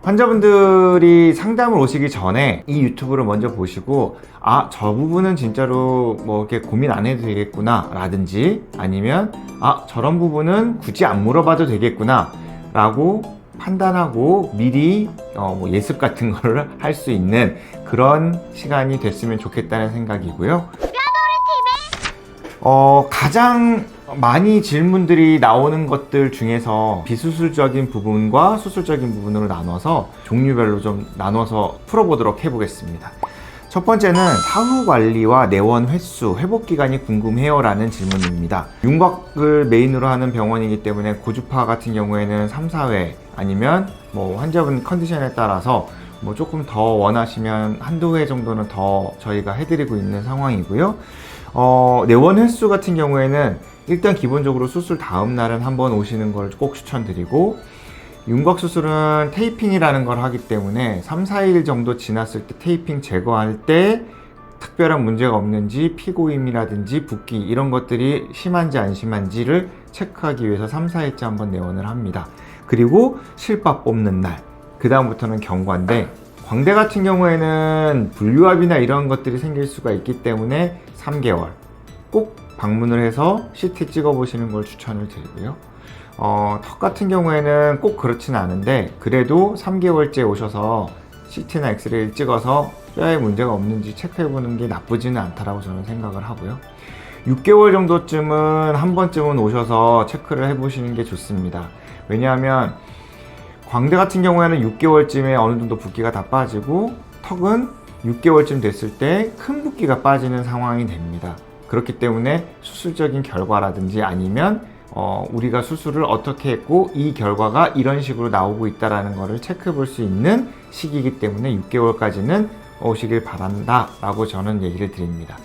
환자분들이 상담을 오시기 전에 이 유튜브를 먼저 보시고 저 부분은 진짜로 뭐 이렇게 고민 안 해도 되겠구나 라든지 아니면 저런 부분은 굳이 안 물어봐도 되겠구나 라고 판단하고 미리 뭐 예습 같은 거를 할 수 있는 그런 시간이 됐으면 좋겠다는 생각이고요. 가장 많이 질문들이 나오는 것들 중에서 비수술적인 부분과 수술적인 부분으로 나눠서 종류별로 좀 나눠서 풀어보도록 해보겠습니다. 첫 번째는 사후 관리와 내원 횟수, 회복 기간이 궁금해요 라는 질문입니다. 윤곽을 메인으로 하는 병원이기 때문에 고주파 같은 경우에는 3, 4회 아니면 뭐 환자분 컨디션에 따라서 뭐 조금 더 원하시면 한두 회 정도는 더 저희가 해드리고 있는 상황이고요. 내원 횟수 같은 경우에는 일단 기본적으로 수술 다음 날은 한번 오시는 걸 꼭 추천드리고, 윤곽 수술은 테이핑이라는 걸 하기 때문에 3, 4일 정도 지났을 때 테이핑 제거할 때 특별한 문제가 없는지 피고임이라든지 붓기 이런 것들이 심한지 안 심한지를 체크하기 위해서 3, 4일째 한번 내원을 합니다. 그리고 실밥 뽑는 날, 그 다음부터는 경과인데, 광대 같은 경우에는 분류압이나 이런 것들이 생길 수가 있기 때문에 3개월 꼭 방문을 해서 CT 찍어보시는 걸 추천을 드리고요. 턱 같은 경우에는 꼭 그렇지는 않은데 그래도 3개월째 오셔서 CT나 엑스레이를 찍어서 뼈에 문제가 없는지 체크해보는 게 나쁘지는 않다라고 저는 생각을 하고요. 6개월 정도쯤은 한 번쯤은 오셔서 체크를 해보시는 게 좋습니다. 왜냐하면 광대 같은 경우에는 6개월쯤에 어느 정도 붓기가 다 빠지고 턱은 6개월쯤 됐을 때 큰 붓기가 빠지는 상황이 됩니다. 그렇기 때문에 수술적인 결과라든지 아니면 우리가 수술을 어떻게 했고 이 결과가 이런 식으로 나오고 있다는 것을 체크해 볼 수 있는 시기이기 때문에 6개월까지는 오시길 바란다 라고 저는 얘기를 드립니다.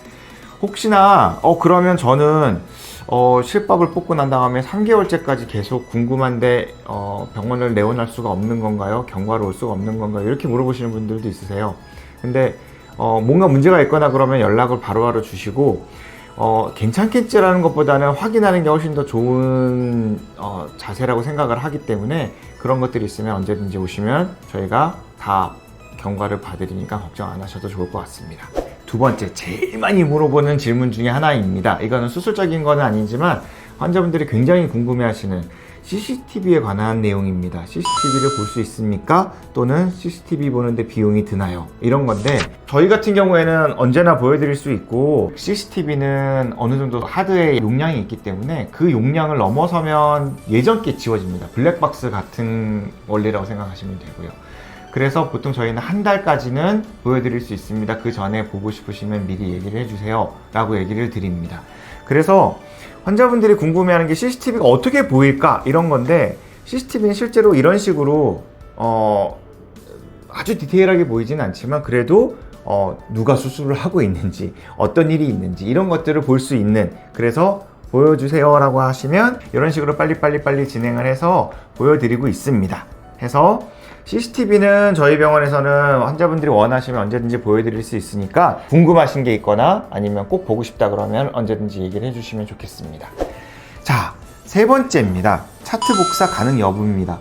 혹시나 그러면 저는 실밥을 뽑고 난 다음에 3개월째까지 계속 궁금한데 병원을 내원할 수가 없는 건가요? 경과로 올 수가 없는 건가요? 이렇게 물어보시는 분들도 있으세요. 근데 뭔가 문제가 있거나 그러면 연락을 바로바로 주시고 괜찮겠지라는 것보다는 확인하는 게 훨씬 더 좋은 자세라고 생각을 하기 때문에 그런 것들이 있으면 언제든지 오시면 저희가 다 경과를 봐드리니까 걱정 안 하셔도 좋을 것 같습니다. 두 번째, 제일 많이 물어보는 질문 중에 하나입니다. 이거는 수술적인 건 아니지만 환자분들이 굉장히 궁금해하시는 CCTV에 관한 내용입니다. CCTV를 볼 수 있습니까? 또는 CCTV 보는데 비용이 드나요? 이런 건데, 저희 같은 경우에는 언제나 보여드릴 수 있고 CCTV는 어느 정도 하드의 용량이 있기 때문에 그 용량을 넘어서면 예전 게 지워집니다. 블랙박스 같은 원리라고 생각하시면 되고요. 그래서 보통 저희는 한 달까지는 보여드릴 수 있습니다. 그 전에 보고 싶으시면 미리 얘기를 해주세요 라고 얘기를 드립니다. 그래서 환자분들이 궁금해하는 게 CCTV가 어떻게 보일까 이런 건데, CCTV는 실제로 이런 식으로 아주 디테일하게 보이진 않지만 그래도 누가 수술을 하고 있는지 어떤 일이 있는지 이런 것들을 볼 수 있는, 그래서 보여주세요 라고 하시면 이런 식으로 빨리 진행을 해서 보여드리고 있습니다. 해서 CCTV는 저희 병원에서는 환자분들이 원하시면 언제든지 보여드릴 수 있으니까 궁금하신 게 있거나 아니면 꼭 보고 싶다 그러면 언제든지 얘기를 해주시면 좋겠습니다. 자, 세 번째입니다. 차트 복사 가능 여부입니다.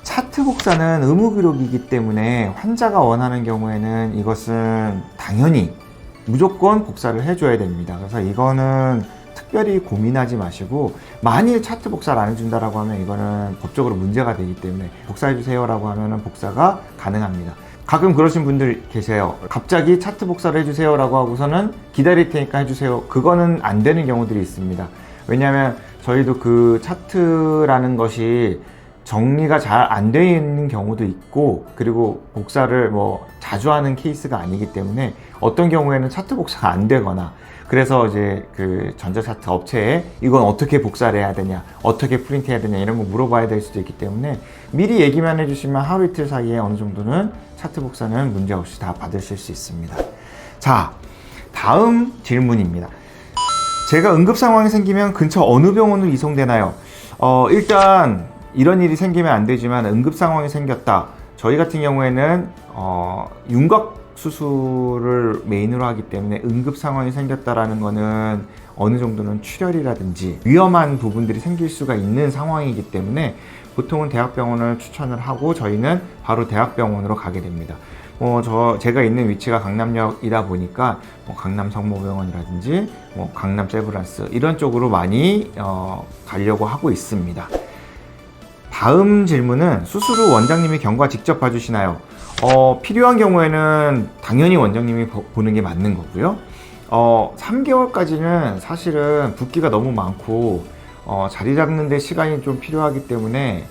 차트 복사는 의무 기록이기 때문에 환자가 원하는 경우에는 이것은 당연히 무조건 복사를 해줘야 됩니다. 그래서 이거는 특별히 고민하지 마시고, 만일 차트 복사를 안 해준다라고 하면 이거는 법적으로 문제가 되기 때문에 복사해주세요 라고 하면 복사가 가능합니다. 가끔 그러신 분들 계세요. 갑자기 차트 복사를 해주세요 라고 하고서는 기다릴 테니까 해주세요. 그거는 안 되는 경우들이 있습니다. 왜냐하면 저희도 그 차트라는 것이 정리가 잘 안 되어 있는 경우도 있고, 그리고 복사를 뭐 자주 하는 케이스가 아니기 때문에 어떤 경우에는 차트 복사가 안 되거나, 그래서 이제 그 전자차트 업체에 이건 어떻게 복사를 해야 되냐, 어떻게 프린트 해야 되냐 이런 거 물어봐야 될 수도 있기 때문에 미리 얘기만 해주시면 하루 이틀 사이에 어느 정도는 차트 복사는 문제없이 다 받으실 수 있습니다. 자, 다음 질문입니다. 제가 응급 상황이 생기면 근처 어느 병원으로 이송되나요? 일단 이런 일이 생기면 안 되지만 응급 상황이 생겼다. 저희 같은 경우에는 윤곽 수술을 메인으로 하기 때문에 응급 상황이 생겼다라는 거는 어느 정도는 출혈이라든지 위험한 부분들이 생길 수가 있는 상황이기 때문에 보통은 대학병원을 추천을 하고 저희는 바로 대학병원으로 가게 됩니다. 제가 있는 위치가 강남역이다 보니까 강남 성모병원이라든지 강남 세브란스 이런 쪽으로 많이 가려고 하고 있습니다. 다음 질문은 수술 후 원장님이 경과 직접 봐주시나요? 필요한 경우에는 당연히 원장님이 보는 게 맞는 거고요. 3개월까지는 사실은 붓기가 너무 많고 자리 잡는 데 시간이 좀 필요하기 때문에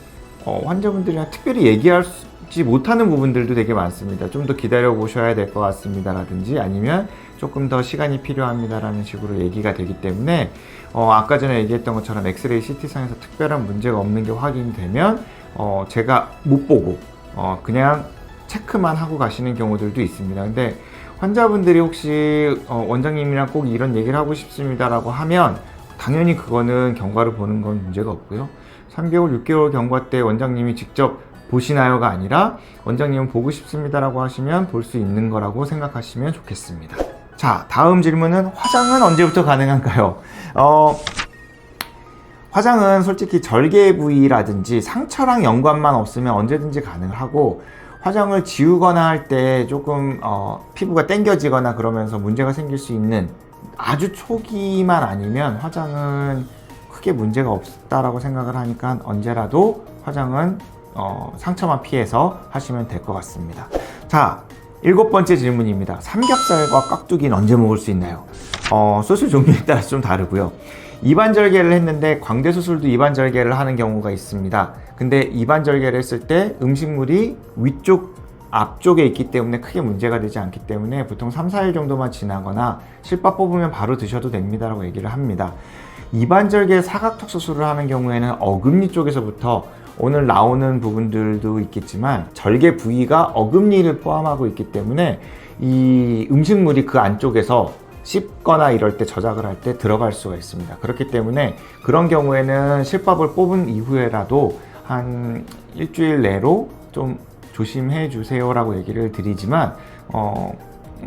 환자분들이랑 특별히 얘기하지 못하는 부분들도 되게 많습니다. 좀 더 기다려 보셔야 될 것 같습니다 라든지 아니면 조금 더 시간이 필요합니다 라는 식으로 얘기가 되기 때문에 아까 전에 얘기했던 것처럼 엑스레이 CT상에서 특별한 문제가 없는 게 확인되면 제가 못 보고 그냥 체크만 하고 가시는 경우들도 있습니다. 근데 환자분들이 혹시 원장님이랑 꼭 이런 얘기를 하고 싶습니다 라고 하면 당연히 그거는 경과를 보는 건 문제가 없고요. 3개월, 6개월 경과 때 원장님이 직접 보시나요가 아니라 원장님은 보고 싶습니다 라고 하시면 볼 수 있는 거라고 생각하시면 좋겠습니다. 자, 다음 질문은 화장은 언제부터 가능한가요? 화장은 솔직히 절개 부위라든지 상처랑 연관만 없으면 언제든지 가능하고 화장을 지우거나 할 때 조금 피부가 당겨지거나 그러면서 문제가 생길 수 있는 아주 초기만 아니면 화장은 크게 문제가 없다라고 생각을 하니까 언제라도 화장은 상처만 피해서 하시면 될 것 같습니다. 자, 7번째 질문입니다. 삼겹살과 깍두기는 언제 먹을 수 있나요? 수술 종류에 따라서 좀 다르고요. 이반절개를 했는데 광대수술도 이반절개를 하는 경우가 있습니다. 근데 이반절개를 했을 때 음식물이 위쪽 앞쪽에 있기 때문에 크게 문제가 되지 않기 때문에 보통 3, 4일 정도만 지나거나 실밥 뽑으면 바로 드셔도 됩니다 라고 얘기를 합니다. 이반절개 사각턱 수술을 하는 경우에는 어금니 쪽에서부터 오늘 나오는 부분들도 있겠지만 절개 부위가 어금니를 포함하고 있기 때문에 이 음식물이 그 안쪽에서 씹거나 이럴 때 저작을 할 때 들어갈 수가 있습니다. 그렇기 때문에 그런 경우에는 실밥을 뽑은 이후에라도 한 일주일 내로 좀 조심해 주세요 라고 얘기를 드리지만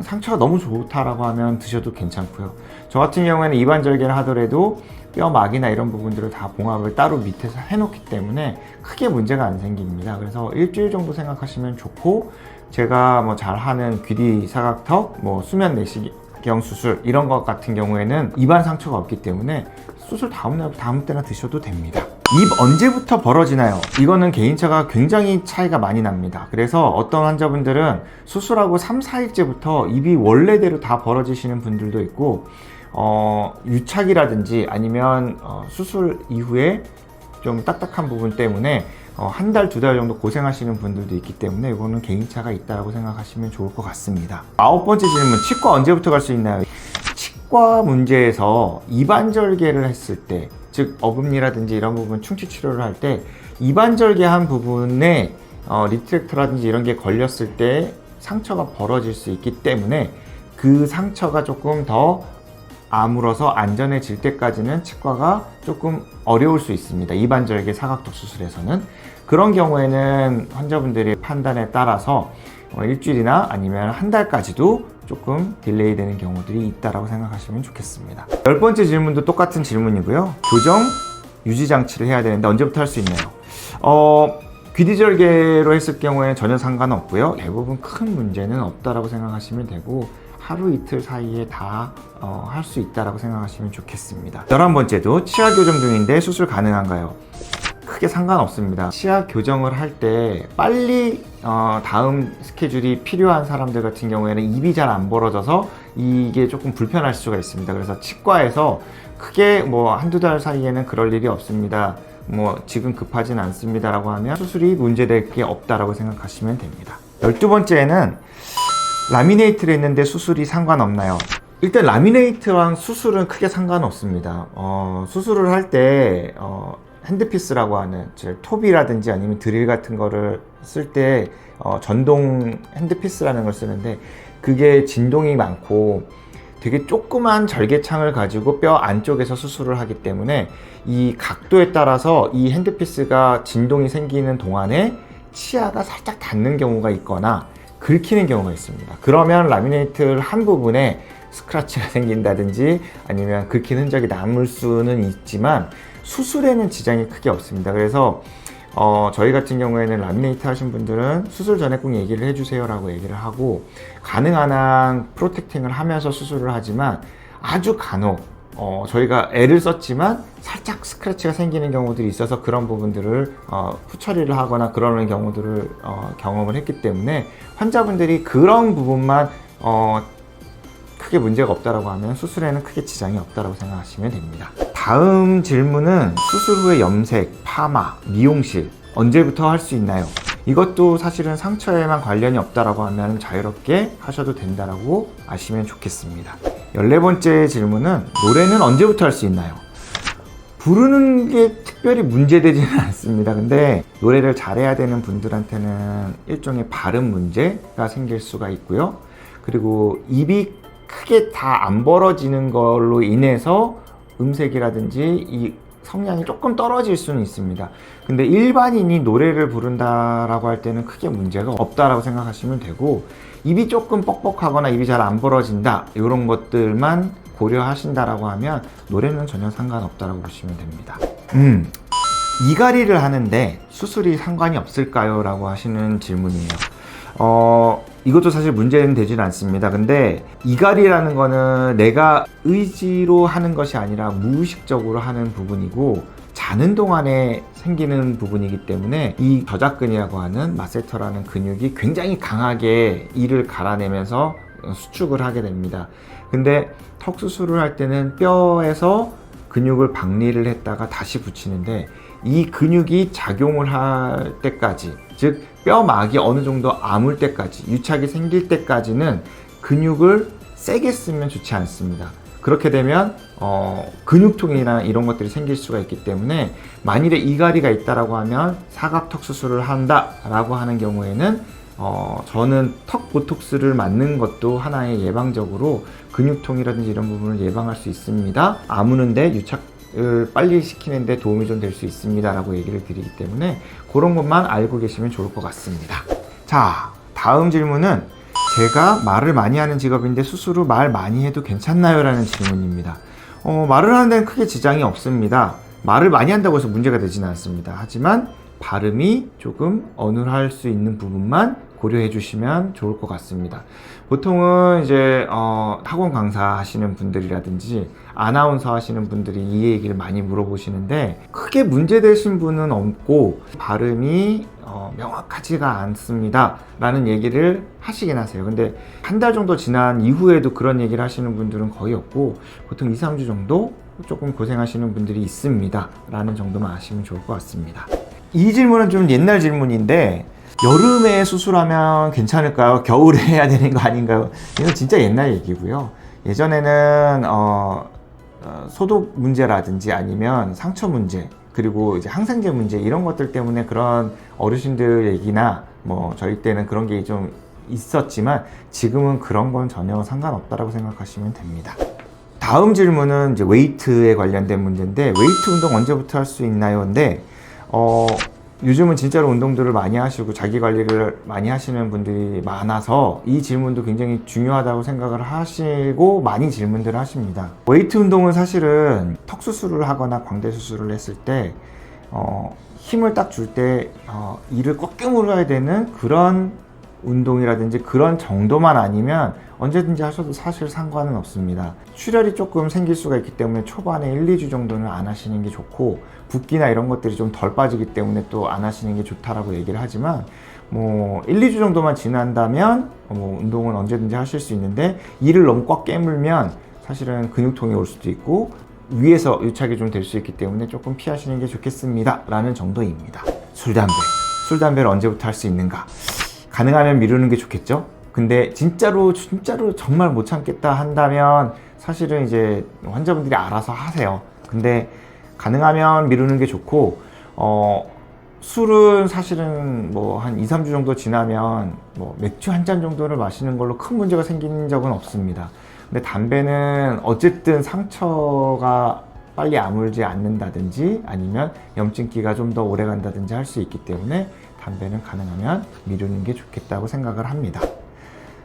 상처가 너무 좋다라고 하면 드셔도 괜찮고요. 저 같은 경우에는 이반절개를 하더라도 뼈막이나 이런 부분들을 다 봉합을 따로 밑에서 해놓기 때문에 크게 문제가 안 생깁니다. 그래서 일주일 정도 생각하시면 좋고 제가 잘하는 귀리 사각턱, 수면 내시경 수술 이런 것 같은 경우에는 입안 상처가 없기 때문에 수술 다음 때나 드셔도 됩니다. 입 언제부터 벌어지나요? 이거는 개인차가 굉장히 차이가 많이 납니다. 그래서 어떤 환자분들은 수술하고 3, 4일째부터 입이 원래대로 다 벌어지시는 분들도 있고 유착이라든지 아니면 수술 이후에 좀 딱딱한 부분 때문에 한 달, 2달 정도 고생하시는 분들도 있기 때문에 이거는 개인차가 있다고 생각하시면 좋을 것 같습니다. 9번째 질문, 치과 언제부터 갈 수 있나요? 치과 문제에서 이반절개를 했을 때, 즉 어금니라든지 이런 부분 충치 치료를 할 때 이반절개한 부분에 리트랙터라든지 이런 게 걸렸을 때 상처가 벌어질 수 있기 때문에 그 상처가 조금 더 아물어서 안전해질 때까지는 치과가 조금 어려울 수 있습니다. 이반절개 사각턱 수술에서는. 그런 경우에는 환자분들의 판단에 따라서 일주일이나 아니면 한 달까지도 조금 딜레이 되는 경우들이 있다고 생각하시면 좋겠습니다. 10번째 질문도 똑같은 질문이고요. 교정 유지 장치를 해야 되는데 언제부터 할 수 있나요? 귀리절개로 했을 경우에는 전혀 상관없고요. 대부분 큰 문제는 없다라고 생각하시면 되고 하루 이틀 사이에 다 할 수 있다라고 생각하시면 좋겠습니다. 11번째도 치아 교정 중인데 수술 가능한가요? 크게 상관없습니다. 치아 교정을 할 때 빨리 다음 스케줄이 필요한 사람들 같은 경우에는 입이 잘 안 벌어져서 이게 조금 불편할 수가 있습니다. 그래서 치과에서 크게 한두 달 사이에는 그럴 일이 없습니다. 지금 급하진 않습니다 라고 하면 수술이 문제될 게 없다라고 생각하시면 됩니다. 12번째는 라미네이트를 했는데 수술이 상관없나요? 일단 라미네이트랑 수술은 크게 상관없습니다. 수술을 할 때 핸드피스라고 하는 톱이라든지 아니면 드릴 같은 거를 쓸 때 전동 핸드피스라는 걸 쓰는데 그게 진동이 많고 되게 조그만 절개창을 가지고 뼈 안쪽에서 수술을 하기 때문에 이 각도에 따라서 이 핸드피스가 진동이 생기는 동안에 치아가 살짝 닿는 경우가 있거나 긁히는 경우가 있습니다. 그러면 라미네이트를 한 부분에 스크래치가 생긴다든지 아니면 긁힌 흔적이 남을 수는 있지만 수술에는 지장이 크게 없습니다. 그래서 저희 같은 경우에는 라미네이트 하신 분들은 수술 전에 꼭 얘기를 해주세요 라고 얘기를 하고, 가능한 한 프로텍팅을 하면서 수술을 하지만 아주 간혹 저희가 애를 썼지만 살짝 스크래치가 생기는 경우들이 있어서 그런 부분들을 후처리를 하거나 그러는 경우들을 경험을 했기 때문에, 환자분들이 그런 부분만 크게 문제가 없다라고 하면 수술에는 크게 지장이 없다라고 생각하시면 됩니다. 다음 질문은 수술 후에 염색, 파마, 미용실 언제부터 할 수 있나요? 이것도 사실은 상처에만 관련이 없다라고 하면 자유롭게 하셔도 된다라고 아시면 좋겠습니다. 14번째 질문은 노래는 언제부터 할 수 있나요? 부르는 게 특별히 문제되지는 않습니다. 근데 노래를 잘해야 되는 분들한테는 일종의 발음 문제가 생길 수가 있고요. 그리고 입이 크게 다 안 벌어지는 걸로 인해서 음색이라든지 이 성량이 조금 떨어질 수는 있습니다. 근데 일반인이 노래를 부른다라고 할 때는 크게 문제가 없다라고 생각하시면 되고, 입이 조금 뻑뻑하거나 입이 잘 안 벌어진다 이런 것들만 고려하신다라고 하면 노래는 전혀 상관없다라고 보시면 됩니다. 이갈이를 하는데 수술이 상관이 없을까요? 라고 하시는 질문이에요. 이것도 사실 문제는 되진 않습니다. 근데 이갈이라는 거는 내가 의지로 하는 것이 아니라 무의식적으로 하는 부분이고, 자는 동안에 생기는 부분이기 때문에 이 저작근이라고 하는 마세터라는 근육이 굉장히 강하게 이를 갈아내면서 수축을 하게 됩니다. 근데 턱 수술을 할 때는 뼈에서 근육을 박리를 했다가 다시 붙이는데, 이 근육이 작용을 할 때까지, 즉 뼈막이 어느 정도 아물 때까지, 유착이 생길 때까지는 근육을 세게 쓰면 좋지 않습니다. 그렇게 되면 근육통이나 이런 것들이 생길 수가 있기 때문에, 만일에 이갈이가 있다라고 하면 사각턱 수술을 한다라고 하는 경우에는 저는 턱 보톡스를 맞는 것도 하나의 예방적으로 근육통이라든지 이런 부분을 예방할 수 있습니다. 아무는데 유착을 빨리 시키는데 도움이 좀 될 수 있습니다 라고 얘기를 드리기 때문에 그런 것만 알고 계시면 좋을 것 같습니다. 자, 다음 질문은 제가 말을 많이 하는 직업인데 수술 후 말 많이 해도 괜찮나요? 라는 질문입니다. 말을 하는 데는 크게 지장이 없습니다. 말을 많이 한다고 해서 문제가 되지는 않습니다. 하지만 발음이 조금 어눌할 수 있는 부분만 고려해 주시면 좋을 것 같습니다. 보통은 이제 학원 강사 하시는 분들이라든지 아나운서 하시는 분들이 이 얘기를 많이 물어보시는데, 크게 문제되신 분은 없고 발음이 명확하지가 않습니다 라는 얘기를 하시긴 하세요. 근데 한 달 정도 지난 이후에도 그런 얘기를 하시는 분들은 거의 없고, 보통 2, 3주 정도 조금 고생하시는 분들이 있습니다 라는 정도만 아시면 좋을 것 같습니다. 이 질문은 좀 옛날 질문인데, 여름에 수술하면 괜찮을까요? 겨울에 해야 되는 거 아닌가요? 이건 진짜 옛날 얘기고요. 예전에는 소독 문제라든지 아니면 상처 문제, 그리고 이제 항생제 문제, 이런 것들 때문에 그런 어르신들 얘기나 뭐 저희 때는 그런 게 좀 있었지만, 지금은 그런 건 전혀 상관없다라고 생각하시면 됩니다. 다음 질문은 이제 웨이트에 관련된 문제인데, 웨이트 운동 언제부터 할 수 있나요? 근데 요즘은 진짜로 운동들을 많이 하시고 자기 관리를 많이 하시는 분들이 많아서 이 질문도 굉장히 중요하다고 생각을 하시고 많이 질문들을 하십니다. 웨이트 운동은 사실은 턱 수술을 하거나 광대 수술을 했을 때 힘을 딱 줄 때 이를 꽉 깨물어야 되는 그런 운동이라든지 그런 정도만 아니면 언제든지 하셔도 사실 상관은 없습니다. 출혈이 조금 생길 수가 있기 때문에 초반에 1, 2주 정도는 안 하시는 게 좋고, 붓기나 이런 것들이 좀 덜 빠지기 때문에 또 안 하시는 게 좋다라고 얘기를 하지만, 뭐 1, 2주 정도만 지난다면 운동은 언제든지 하실 수 있는데, 이를 너무 꽉 깨물면 사실은 근육통이 올 수도 있고 위에서 유착이 좀 될 수 있기 때문에 조금 피하시는 게 좋겠습니다 라는 정도입니다. 술, 담배를 언제부터 할 수 있는가? 가능하면 미루는 게 좋겠죠? 근데 진짜로 정말 못 참겠다 한다면 사실은 이제 환자분들이 알아서 하세요. 근데 가능하면 미루는 게 좋고, 술은 사실은 뭐 한 2, 3주 정도 지나면 뭐 맥주 한 잔 정도를 마시는 걸로 큰 문제가 생긴 적은 없습니다. 근데 담배는 어쨌든 상처가 빨리 아물지 않는다든지 아니면 염증기가 좀 더 오래 간다든지 할 수 있기 때문에 담배는 가능하면 미루는 게 좋겠다고 생각을 합니다.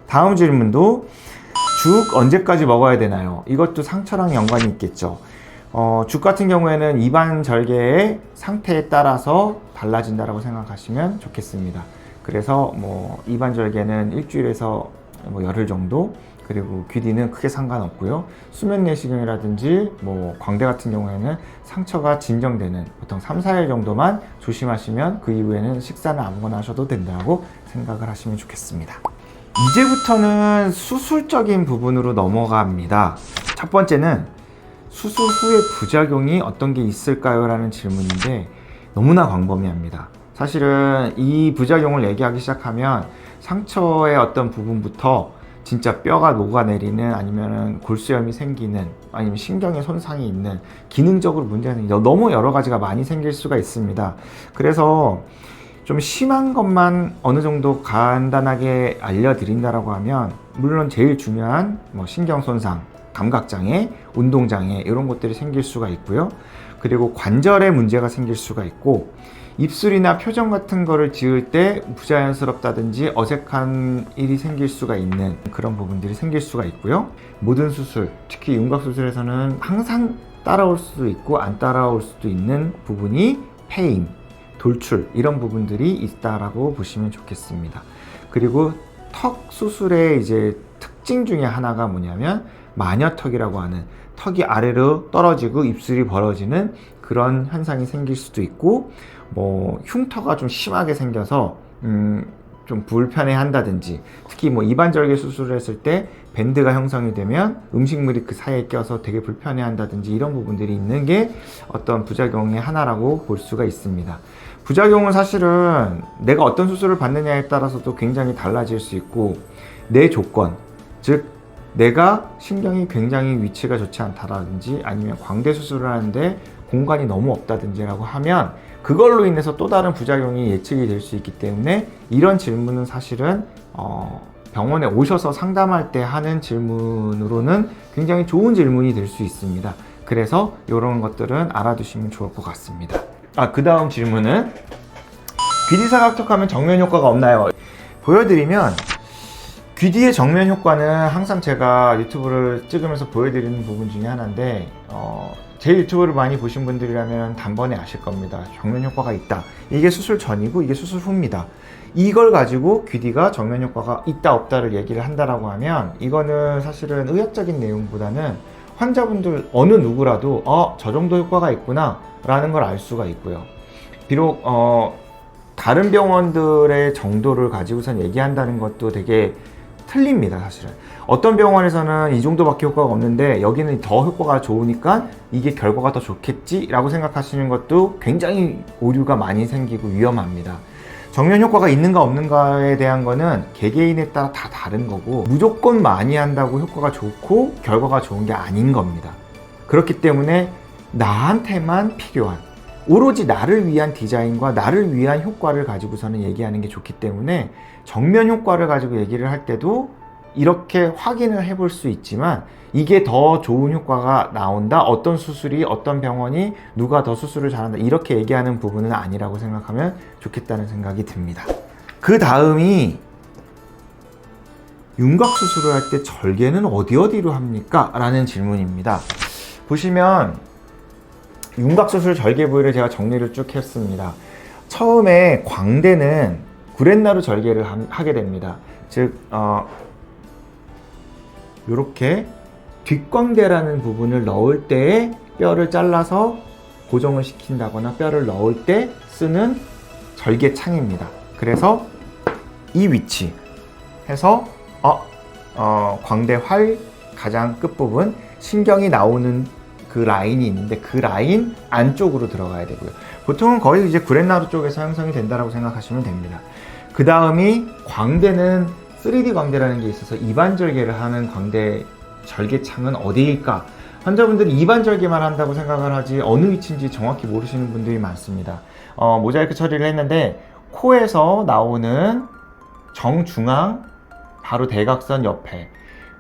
다음 질문도 죽 언제까지 먹어야 되나요? 이것도 상처랑 연관이 있겠죠. 죽 같은 경우에는 입안 절개의 상태에 따라서 달라진다라고 생각하시면 좋겠습니다. 그래서 뭐 입안 절개는 일주일에서 뭐 열흘 정도, 그리고 귀디는 크게 상관없고요. 수면 내시경이라든지 뭐 광대 같은 경우에는 상처가 진정되는 보통 3, 4일 정도만 조심하시면 그 이후에는 식사는 아무거나 하셔도 된다고 생각을 하시면 좋겠습니다. 이제부터는 수술적인 부분으로 넘어갑니다. 첫 번째는 수술 후에 부작용이 어떤 게 있을까요? 라는 질문인데 너무나 광범위합니다. 사실은 이 부작용을 얘기하기 시작하면 상처의 어떤 부분부터 진짜 뼈가 녹아내리는, 아니면은 골수염이 생기는, 아니면 신경에 손상이 있는, 기능적으로 문제가 생기는, 너무 여러 가지가 많이 생길 수가 있습니다. 그래서 좀 심한 것만 어느 정도 간단하게 알려드린다라고 하면, 물론 제일 중요한 뭐 신경 손상, 감각장애, 운동장애 이런 것들이 생길 수가 있고요. 그리고 관절에 문제가 생길 수가 있고, 입술이나 표정 같은 거를 지을 때 부자연스럽다든지 어색한 일이 생길 수가 있는 그런 부분들이 생길 수가 있고요. 모든 수술, 특히 윤곽수술에서는 항상 따라올 수도 있고 안 따라올 수도 있는 부분이 패인, 돌출 이런 부분들이 있다라고 보시면 좋겠습니다. 그리고 턱 수술의 이제 특징 중에 하나가 뭐냐면 마녀턱이라고 하는, 턱이 아래로 떨어지고 입술이 벌어지는 그런 현상이 생길 수도 있고, 뭐 흉터가 좀 심하게 생겨서 좀 불편해 한다든지, 특히 뭐 입안절개 수술을 했을 때 밴드가 형성이 되면 음식물이 그 사이에 껴서 되게 불편해 한다든지 이런 부분들이 있는 게 어떤 부작용의 하나라고 볼 수가 있습니다. 부작용은 사실은 내가 어떤 수술을 받느냐에 따라서도 굉장히 달라질 수 있고, 내 조건, 즉 내가 신경이 굉장히 위치가 좋지 않다라든지, 아니면 광대 수술을 하는데 공간이 너무 없다든지 라고 하면 그걸로 인해서 또 다른 부작용이 예측이 될 수 있기 때문에, 이런 질문은 사실은 병원에 오셔서 상담할 때 하는 질문으로는 굉장히 좋은 질문이 될 수 있습니다. 그래서 이런 것들은 알아두시면 좋을 것 같습니다. 그 다음 질문은 귀디 사각턱하면 정면 효과가 없나요? 보여드리면, 귀디의 정면 효과는 항상 제가 유튜브를 찍으면서 보여드리는 부분 중에 하나인데, 제 유튜브를 많이 보신 분들이라면 단번에 아실 겁니다. 정면 효과가 있다. 이게 수술 전이고 이게 수술 후입니다. 이걸 가지고 귀디가 정면 효과가 있다 없다를 얘기를 한다라고 하면, 이거는 사실은 의학적인 내용보다는 환자분들 어느 누구라도 저 정도 효과가 있구나 라는 걸 알 수가 있고요. 비록 다른 병원들의 정도를 가지고선 얘기한다는 것도 되게 틀립니다. 사실은 어떤 병원에서는 이 정도밖에 효과가 없는데 여기는 더 효과가 좋으니까 이게 결과가 더 좋겠지 라고 생각하시는 것도 굉장히 오류가 많이 생기고 위험합니다. 정면 효과가 있는가 없는가에 대한 거는 개개인에 따라 다 다른 거고, 무조건 많이 한다고 효과가 좋고 결과가 좋은 게 아닌 겁니다. 그렇기 때문에 나한테만 필요한, 오로지 나를 위한 디자인과 나를 위한 효과를 가지고서는 얘기하는 게 좋기 때문에, 정면 효과를 가지고 얘기를 할 때도 이렇게 확인을 해볼 수 있지만, 이게 더 좋은 효과가 나온다, 어떤 수술이, 어떤 병원이 누가 더 수술을 잘한다, 이렇게 얘기하는 부분은 아니라고 생각하면 좋겠다는 생각이 듭니다. 그 다음이 윤곽 수술을 할 때 절개는 어디로 합니까? 라는 질문입니다. 보시면 윤곽 수술 절개 부위를 제가 정리를 쭉 했습니다. 처음에 광대는 구렛나루 절개를 하게 됩니다. 즉 이렇게 뒷광대라는 부분을 넣을 때에 뼈를 잘라서 고정을 시킨다거나 뼈를 넣을 때 쓰는 절개창입니다. 그래서 이 위치 해서 광대 활 가장 끝부분, 신경이 나오는 그 라인이 있는데 그 라인 안쪽으로 들어가야 되고요. 보통은 거의 이제 구렛나루 쪽에서 형성이 된다고 생각하시면 됩니다. 그 다음이 광대는 3D 광대라는 게 있어서 입안절개를 하는 광대 절개창은 어디일까? 환자분들이 입안절개만 한다고 생각을 하지 어느 위치인지 정확히 모르시는 분들이 많습니다. 모자이크 처리를 했는데 코에서 나오는 정중앙 바로 대각선 옆에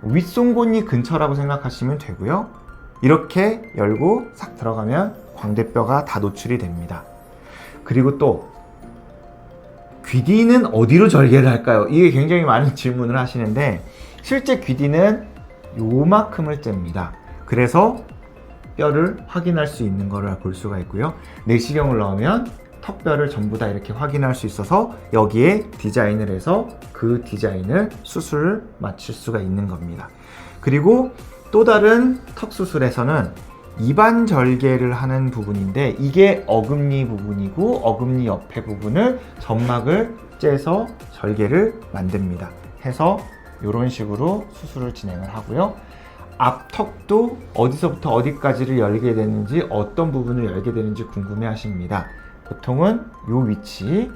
윗송곳니 근처라고 생각하시면 되고요. 이렇게 열고 싹 들어가면 광대뼈가 다 노출이 됩니다. 그리고 또 귀디는 어디로 절개를 할까요? 이게 굉장히 많은 질문을 하시는데, 실제 귀디는 요만큼을 잽니다. 그래서 뼈를 확인할 수 있는 것을 볼 수가 있고요. 내시경을 넣으면 턱뼈를 전부 다 이렇게 확인할 수 있어서 여기에 디자인을 해서 그 디자인을 수술을 마칠 수가 있는 겁니다. 그리고 또 다른 턱 수술에서는 입안 절개를 하는 부분인데, 이게 어금니 부분이고 어금니 옆에 부분을 점막을 째서 절개를 만듭니다. 해서 이런 식으로 수술을 진행을 하고요. 앞턱도 어디서부터 어디까지를 열게 되는지, 어떤 부분을 열게 되는지 궁금해 하십니다. 보통은 이 위치,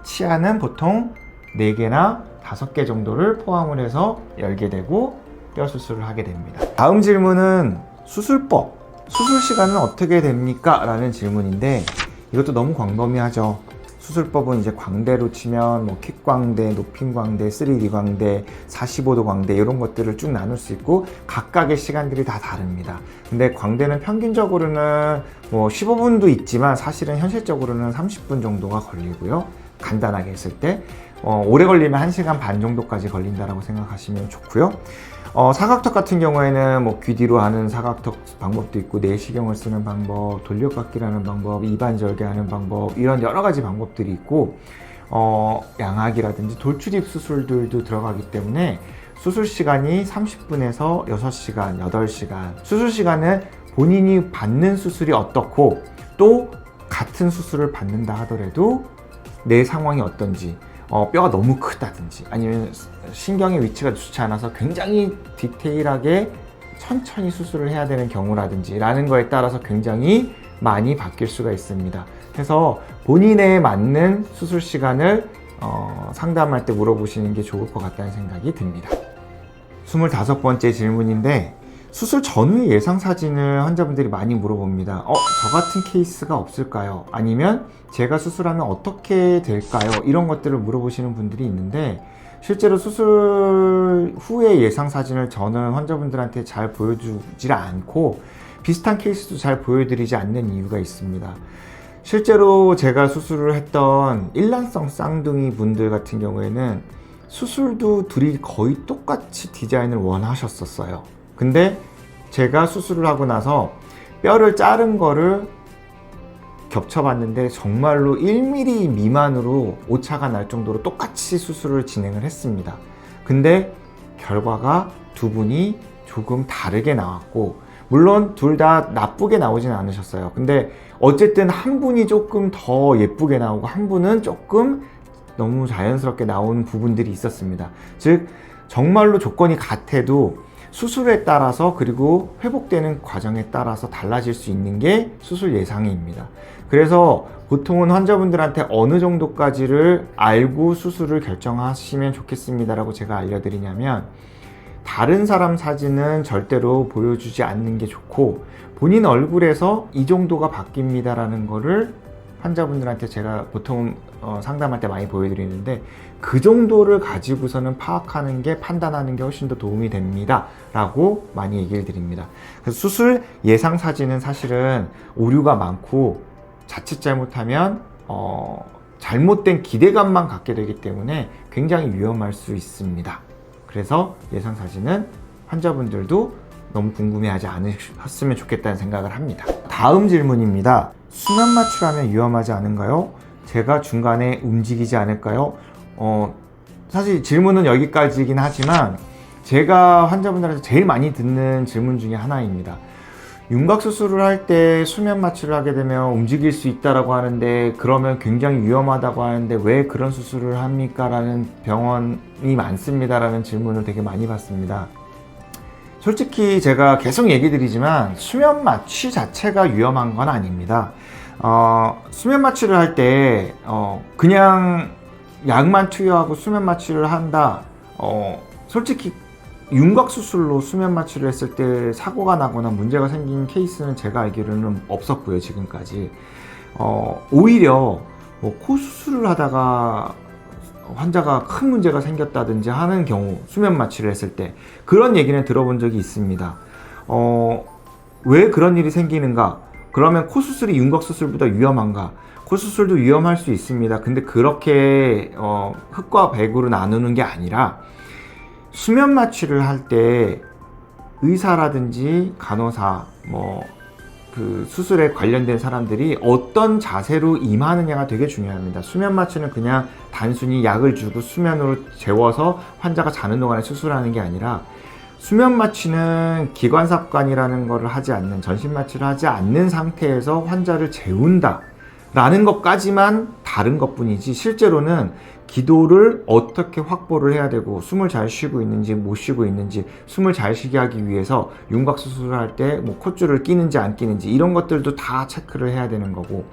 치아는 보통 4개나 5개 정도를 포함을 해서 열게 되고 뼈 수술을 하게 됩니다. 다음 질문은 수술법, 수술 시간은 어떻게 됩니까? 라는 질문인데, 이것도 너무 광범위하죠. 수술법은 이제 광대로 치면 뭐 킥광대, 높임광대, 3D 광대, 45도 광대 이런 것들을 쭉 나눌 수 있고 각각의 시간들이 다 다릅니다. 근데 광대는 평균적으로는 뭐 15분도 있지만 사실은 현실적으로는 30분 정도가 걸리고요. 간단하게 했을 때 오래 걸리면 1시간 반 정도까지 걸린다라고 생각하시면 좋고요. 사각턱 같은 경우에는 뭐 귀 뒤로 하는 사각턱 방법도 있고, 내시경을 쓰는 방법, 돌려깎기라는 방법, 입안 절개하는 방법, 이런 여러 가지 방법들이 있고, 양악이라든지 돌출입 수술들도 들어가기 때문에 수술 시간이 30분에서 6시간, 8시간. 수술 시간은 본인이 받는 수술이 어떻고, 또 같은 수술을 받는다 하더라도 내 상황이 어떤지, 뼈가 너무 크다든지 아니면 신경의 위치가 좋지 않아서 굉장히 디테일하게 천천히 수술을 해야 되는 경우라든지 라는 거에 따라서 굉장히 많이 바뀔 수가 있습니다. 그래서 본인에 맞는 수술 시간을 상담할 때 물어보시는 게 좋을 것 같다는 생각이 듭니다. 25번째 질문인데, 수술 전후의 예상 사진을 환자분들이 많이 물어봅니다. 저 같은 케이스가 없을까요? 아니면 제가 수술하면 어떻게 될까요? 이런 것들을 물어보시는 분들이 있는데, 실제로 수술 후의 예상 사진을 저는 환자분들한테 잘 보여주질 않고 비슷한 케이스도 잘 보여드리지 않는 이유가 있습니다. 실제로 제가 수술을 했던 일란성 쌍둥이 분들 같은 경우에는 수술도 둘이 거의 똑같이 디자인을 원하셨었어요. 근데 제가 수술을 하고 나서 뼈를 자른 거를 겹쳐봤는데 정말로 1mm 미만으로 오차가 날 정도로 똑같이 수술을 진행을 했습니다. 근데 결과가 두 분이 조금 다르게 나왔고, 물론 둘 다 나쁘게 나오진 않으셨어요. 근데 어쨌든 한 분이 조금 더 예쁘게 나오고 한 분은 조금 너무 자연스럽게 나오는 부분들이 있었습니다. 즉 정말로 조건이 같아도 수술에 따라서, 그리고 회복되는 과정에 따라서 달라질 수 있는 게 수술 예상입니다. 그래서 보통은 환자분들한테 어느 정도까지를 알고 수술을 결정하시면 좋겠습니다라고 제가 알려드리냐면, 다른 사람 사진은 절대로 보여주지 않는 게 좋고, 본인 얼굴에서 이 정도가 바뀝니다라는 거를 환자분들한테 제가 보통 상담할 때 많이 보여드리는데, 그 정도를 가지고서는 파악하는 게, 판단하는 게 훨씬 더 도움이 됩니다 라고 많이 얘기를 드립니다. 그래서 수술 예상 사진은 사실은 오류가 많고 자칫 잘못하면 잘못된 기대감만 갖게 되기 때문에 굉장히 위험할 수 있습니다. 그래서 예상 사진은 환자분들도 너무 궁금해하지 않으셨으면 좋겠다는 생각을 합니다. 다음 질문입니다. 수면 마취하면 위험하지 않은가요? 제가 중간에 움직이지 않을까요? 사실 질문은 여기까지이긴 하지만 제가 환자분들한테 제일 많이 듣는 질문 중에 하나입니다. 윤곽 수술을 할 때 수면 마취를 하게 되면 움직일 수 있다라고 하는데, 그러면 굉장히 위험하다고 하는데 왜 그런 수술을 합니까? 라는 병원이 많습니다 라는 질문을 되게 많이 받습니다. 솔직히 제가 계속 얘기 드리지만 수면 마취 자체가 위험한 건 아닙니다. 수면 마취를 할 때 그냥 약만 투여하고 수면 마취를 한다, 솔직히 윤곽 수술로 수면 마취를 했을 때 사고가 나거나 문제가 생긴 케이스는 제가 알기로는 없었고요, 지금까지. 오히려 코 수술을 하다가 환자가 큰 문제가 생겼다든지 하는 경우, 수면 마취를 했을 때 그런 얘기는 들어본 적이 있습니다. 왜 그런 일이 생기는가? 그러면 코 수술이 윤곽 수술보다 위험한가? 코 수술도 위험할 수 있습니다. 근데 그렇게 흑과 백으로 나누는 게 아니라, 수면 마취를 할 때 의사라든지 간호사, 그 수술에 관련된 사람들이 어떤 자세로 임하느냐가 되게 중요합니다. 수면 마취는 그냥 단순히 약을 주고 수면으로 재워서 환자가 자는 동안에 수술하는 게 아니라, 수면 마취는 기관삽관이라는 것을 하지 않는, 전신 마취를 하지 않는 상태에서 환자를 재운다 라는 것까지만 다른 것뿐이지, 실제로는 기도를 어떻게 확보를 해야 되고, 숨을 잘 쉬고 있는지 못 쉬고 있는지, 숨을 잘 쉬게 하기 위해서 윤곽 수술을 할 때 뭐 콧줄을 끼는지 안 끼는지 이런 것들도 다 체크를 해야 되는 거고,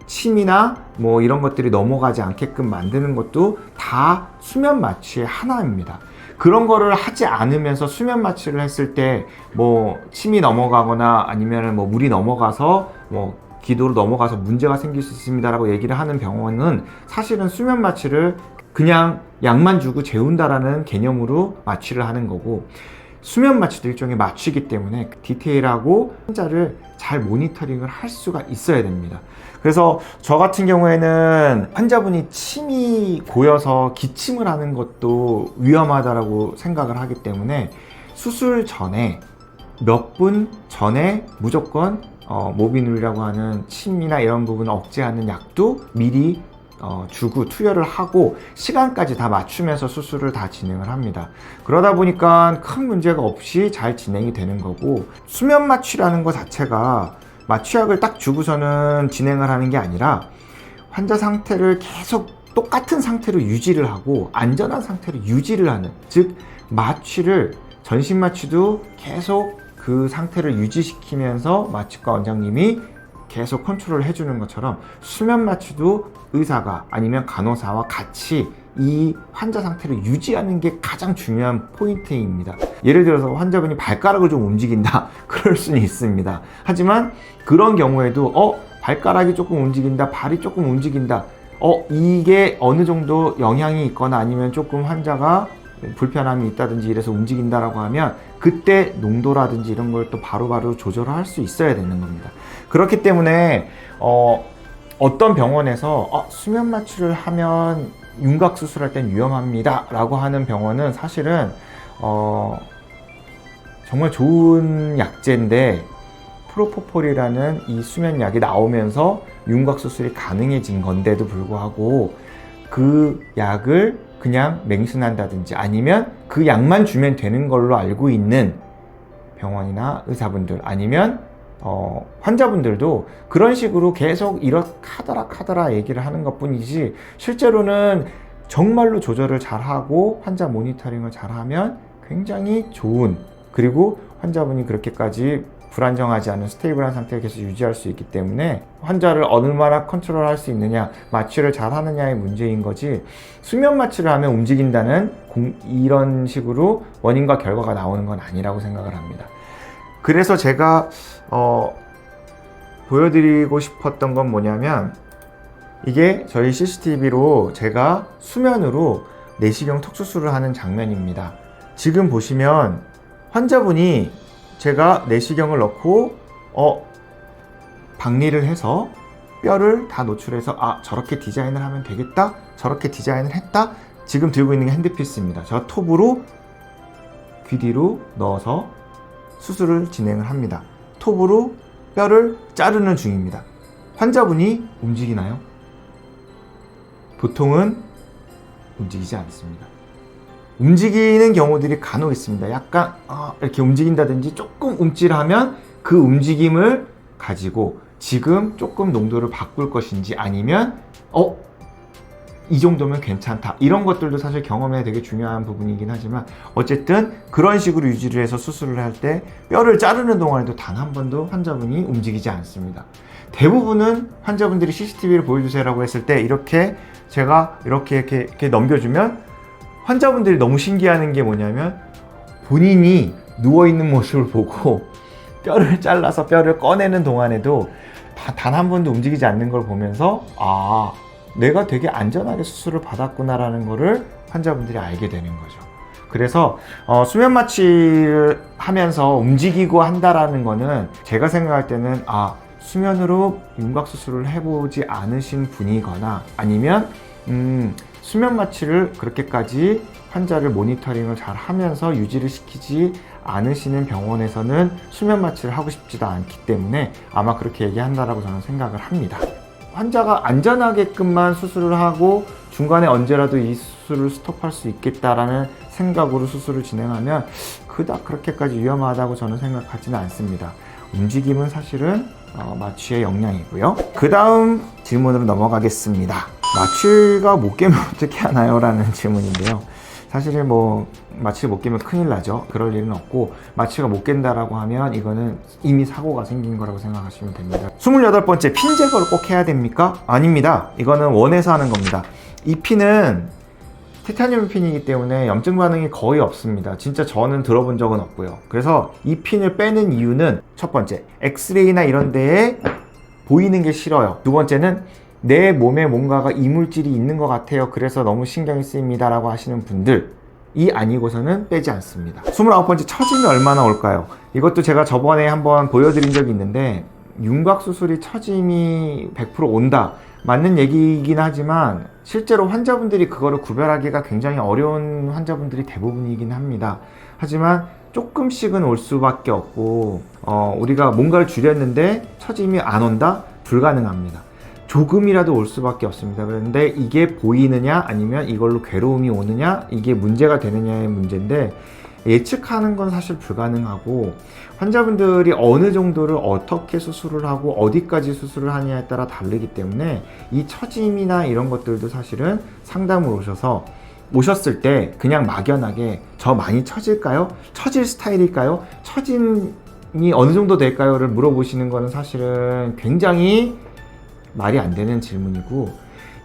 침이나 뭐 이런 것들이 넘어가지 않게끔 만드는 것도 다 수면 마취의 하나입니다. 그런 거를 하지 않으면서 수면 마취를 했을 때 뭐 침이 넘어가거나 아니면 뭐 물이 넘어가서 뭐 기도로 넘어가서 문제가 생길 수 있습니다 라고 얘기를 하는 병원은 사실은 수면 마취를 그냥 약만 주고 재운다라는 개념으로 마취를 하는 거고, 수면 마취도 일종의 마취이기 때문에 디테일하고 환자를 잘 모니터링을 할 수가 있어야 됩니다. 그래서 저 같은 경우에는 환자분이 침이 고여서 기침을 하는 것도 위험하다고 생각을 하기 때문에 수술 전에 몇 분 전에 무조건 모비눌이라고 하는 침이나 이런 부분을 억제하는 약도 미리 주고 투여를 하고 시간까지 다 맞추면서 수술을 다 진행을 합니다. 그러다 보니까 큰 문제가 없이 잘 진행이 되는 거고, 수면 마취라는 것 자체가 마취약을 딱 주고서는 진행을 하는 게 아니라 환자 상태를 계속 똑같은 상태로 유지를 하고 안전한 상태로 유지를 하는, 즉 마취를, 전신 마취도 계속 그 상태를 유지시키면서 마취과 원장님이 계속 컨트롤을 해주는 것처럼 수면 마취도 의사가 아니면 간호사와 같이 이 환자 상태를 유지하는 게 가장 중요한 포인트입니다. 예를 들어서 환자분이 발가락을 좀 움직인다 그럴 수는 있습니다. 하지만 그런 경우에도 발가락이 조금 움직인다, 발이 조금 움직인다, 이게 어느 정도 영향이 있거나 아니면 조금 환자가 불편함이 있다든지 이래서 움직인다라고 하면 그때 농도라든지 이런 걸 또 바로바로 조절을 할 수 있어야 되는 겁니다. 그렇기 때문에 어떤 병원에서 수면 마취를 하면 윤곽 수술할 땐 위험합니다 라고 하는 병원은 사실은 정말 좋은 약제인데, 프로포폴이라는 이 수면약이 나오면서 윤곽 수술이 가능해진 건데도 불구하고 그 약을 그냥 맹신한다든지 아니면 그 약만 주면 되는 걸로 알고 있는 병원이나 의사분들 아니면 환자분들도 그런 식으로 계속 이렇게 하더라 얘기를 하는 것 뿐이지, 실제로는 정말로 조절을 잘하고 환자 모니터링을 잘하면 굉장히 좋은, 그리고 환자분이 그렇게까지 불안정하지 않은 스테이블한 상태를 계속 유지할 수 있기 때문에 환자를 얼마나 컨트롤할 수 있느냐, 마취를 잘 하느냐의 문제인 거지, 수면 마취를 하면 움직인다는 이런 식으로 원인과 결과가 나오는 건 아니라고 생각을 합니다. 그래서 제가 보여드리고 싶었던 건 뭐냐면, 이게 저희 CCTV로 제가 수면으로 내시경 턱수술을 하는 장면입니다. 지금 보시면 환자분이 제가 내시경을 넣고 박리를 해서 뼈를 다 노출해서 저렇게 디자인을 하면 되겠다, 저렇게 디자인을 했다. 지금 들고 있는 게 핸드피스입니다. 저 톱으로 귀 뒤로 넣어서 수술을 진행을 합니다. 톱으로 뼈를 자르는 중입니다. 환자분이 움직이나요? 보통은 움직이지 않습니다. 움직이는 경우들이 간혹 있습니다. 약간 이렇게 움직인다든지 조금 움찔하면 그 움직임을 가지고 지금 조금 농도를 바꿀 것인지 아니면 이 정도면 괜찮다, 이런 것들도 사실 경험에 되게 중요한 부분이긴 하지만, 어쨌든 그런 식으로 유지를 해서 수술을 할 때 뼈를 자르는 동안에도 단 한 번도 환자분이 움직이지 않습니다. 대부분은 환자분들이 CCTV를 보여주세요라고 했을 때 이렇게 제가 이렇게 넘겨주면 환자분들이 너무 신기해하는 게 뭐냐면, 본인이 누워있는 모습을 보고 뼈를 잘라서 뼈를 꺼내는 동안에도 단 한 번도 움직이지 않는 걸 보면서 내가 되게 안전하게 수술을 받았구나라는 거를 환자분들이 알게 되는 거죠. 그래서 수면 마취를 하면서 움직이고 한다라는 거는 제가 생각할 때는 수면으로 윤곽 수술을 해보지 않으신 분이거나 아니면 수면 마취를 그렇게까지 환자를 모니터링을 잘 하면서 유지를 시키지 않으시는 병원에서는 수면 마취를 하고 싶지도 않기 때문에 아마 그렇게 얘기한다라고 저는 생각을 합니다. 환자가 안전하게끔만 수술을 하고 중간에 언제라도 이 수술을 스톱할 수 있겠다라는 생각으로 수술을 진행하면 그닥 그렇게까지 위험하다고 저는 생각하지는 않습니다. 움직임은 사실은 마취의 역량이고요. 그 다음 질문으로 넘어가겠습니다. 마취가 못 깨면 어떻게 하나요? 라는 질문인데요. 사실 마취를 못 깨면 큰일 나죠. 그럴 일은 없고, 마취가 못 깬다라고 하면 이거는 이미 사고가 생긴 거라고 생각하시면 됩니다. 28번째, 핀 제거를 꼭 해야 됩니까? 아닙니다. 이거는 원해서 하는 겁니다. 이 핀은 티타늄 핀이기 때문에 염증 반응이 거의 없습니다. 진짜 저는 들어본 적은 없고요. 그래서 이 핀을 빼는 이유는 첫 번째, 엑스레이나 이런 데에 보이는 게 싫어요. 두 번째는 내 몸에 뭔가가 이물질이 있는 것 같아요. 그래서 너무 신경이 쓰입니다 라고 하시는 분들이 아니고서는 빼지 않습니다. 29번째, 처짐이 얼마나 올까요? 이것도 제가 저번에 한번 보여드린 적이 있는데, 윤곽 수술이 처짐이 100% 온다, 맞는 얘기이긴 하지만 실제로 환자분들이 그거를 구별하기가 굉장히 어려운 환자분들이 대부분이긴 합니다. 하지만 조금씩은 올 수밖에 없고, 우리가 뭔가를 줄였는데 처짐이 안 온다? 불가능합니다. 조금이라도 올 수밖에 없습니다. 그런데 이게 보이느냐 아니면 이걸로 괴로움이 오느냐, 이게 문제가 되느냐의 문제인데, 예측하는 건 사실 불가능하고, 환자분들이 어느 정도를 어떻게 수술을 하고 어디까지 수술을 하느냐에 따라 다르기 때문에 이 처짐이나 이런 것들도 사실은 상담을 오셨을 때 그냥 막연하게 저 많이 처질까요? 처질 스타일일까요? 처짐이 어느 정도 될까요?를 물어보시는 거는 사실은 굉장히 말이 안 되는 질문이고,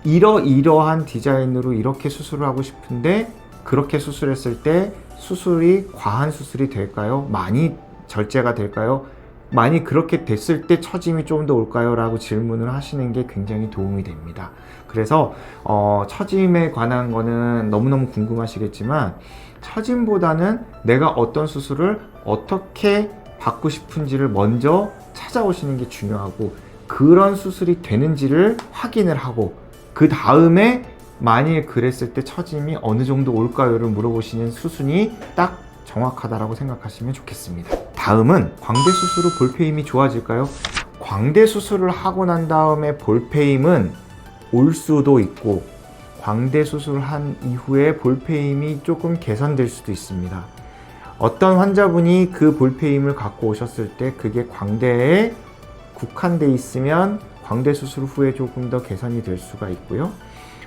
이러이러한 디자인으로 이렇게 수술을 하고 싶은데 그렇게 수술했을 때 수술이 과한 수술이 될까요? 많이 절제가 될까요? 많이 그렇게 됐을 때 처짐이 좀 더 올까요? 라고 질문을 하시는 게 굉장히 도움이 됩니다. 그래서 처짐에 관한 거는 너무너무 궁금하시겠지만, 처짐보다는 내가 어떤 수술을 어떻게 받고 싶은지를 먼저 찾아오시는 게 중요하고, 그런 수술이 되는지를 확인을 하고, 그 다음에 만일 그랬을 때 처짐이 어느 정도 올까요를 물어보시는 수순이 딱 정확하다라고 생각하시면 좋겠습니다. 다음은 광대 수술 후 볼페임이 좋아질까요? 광대 수술을 하고 난 다음에 볼페임은 올 수도 있고, 광대 수술을 한 이후에 볼페임이 조금 개선될 수도 있습니다. 어떤 환자분이 그 볼페임을 갖고 오셨을 때 그게 광대에 국한돼 있으면 광대 수술 후에 조금 더 개선이 될 수가 있고요.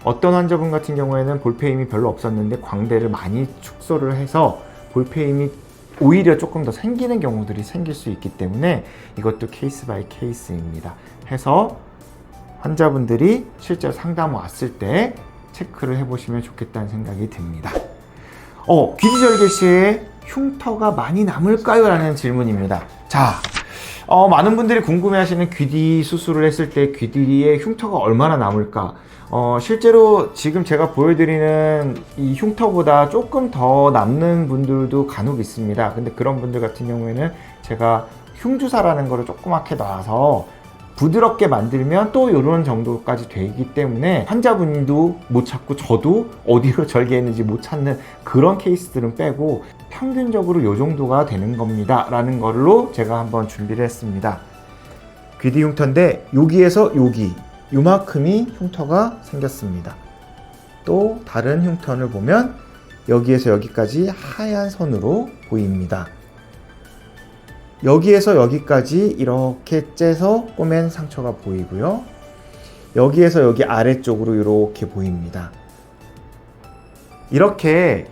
어떤 환자분 같은 경우에는 볼페임이 별로 없었는데 광대를 많이 축소를 해서 볼페임이 오히려 조금 더 생기는 경우들이 생길 수 있기 때문에 이것도 케이스 바이 케이스입니다. 해서 환자분들이 실제로 상담 왔을 때 체크를 해보시면 좋겠다는 생각이 듭니다. 귀지절개 시에 흉터가 많이 남을까요? 라는 질문입니다. 자, 많은 분들이 궁금해하시는 귀뒤 수술을 했을 때 귀뒤에 흉터가 얼마나 남을까? 실제로 지금 제가 보여드리는 이 흉터보다 조금 더 남는 분들도 간혹 있습니다. 근데 그런 분들 같은 경우에는 제가 흉주사라는 거를 조그맣게 놔서 부드럽게 만들면 또 이런 정도까지 되기 때문에 환자분도 못 찾고 저도 어디로 절개했는지 못 찾는 그런 케이스들은 빼고 평균적으로 이 정도가 되는 겁니다 라는 걸로 제가 한번 준비를 했습니다. 귀뒤 흉터인데 여기에서 여기 요만큼이 흉터가 생겼습니다. 또 다른 흉터를 보면 여기에서 여기까지 하얀 선으로 보입니다. 여기에서 여기까지 이렇게 째서 꼬맨 상처가 보이고요. 여기에서 여기 아래쪽으로 이렇게 보입니다. 이렇게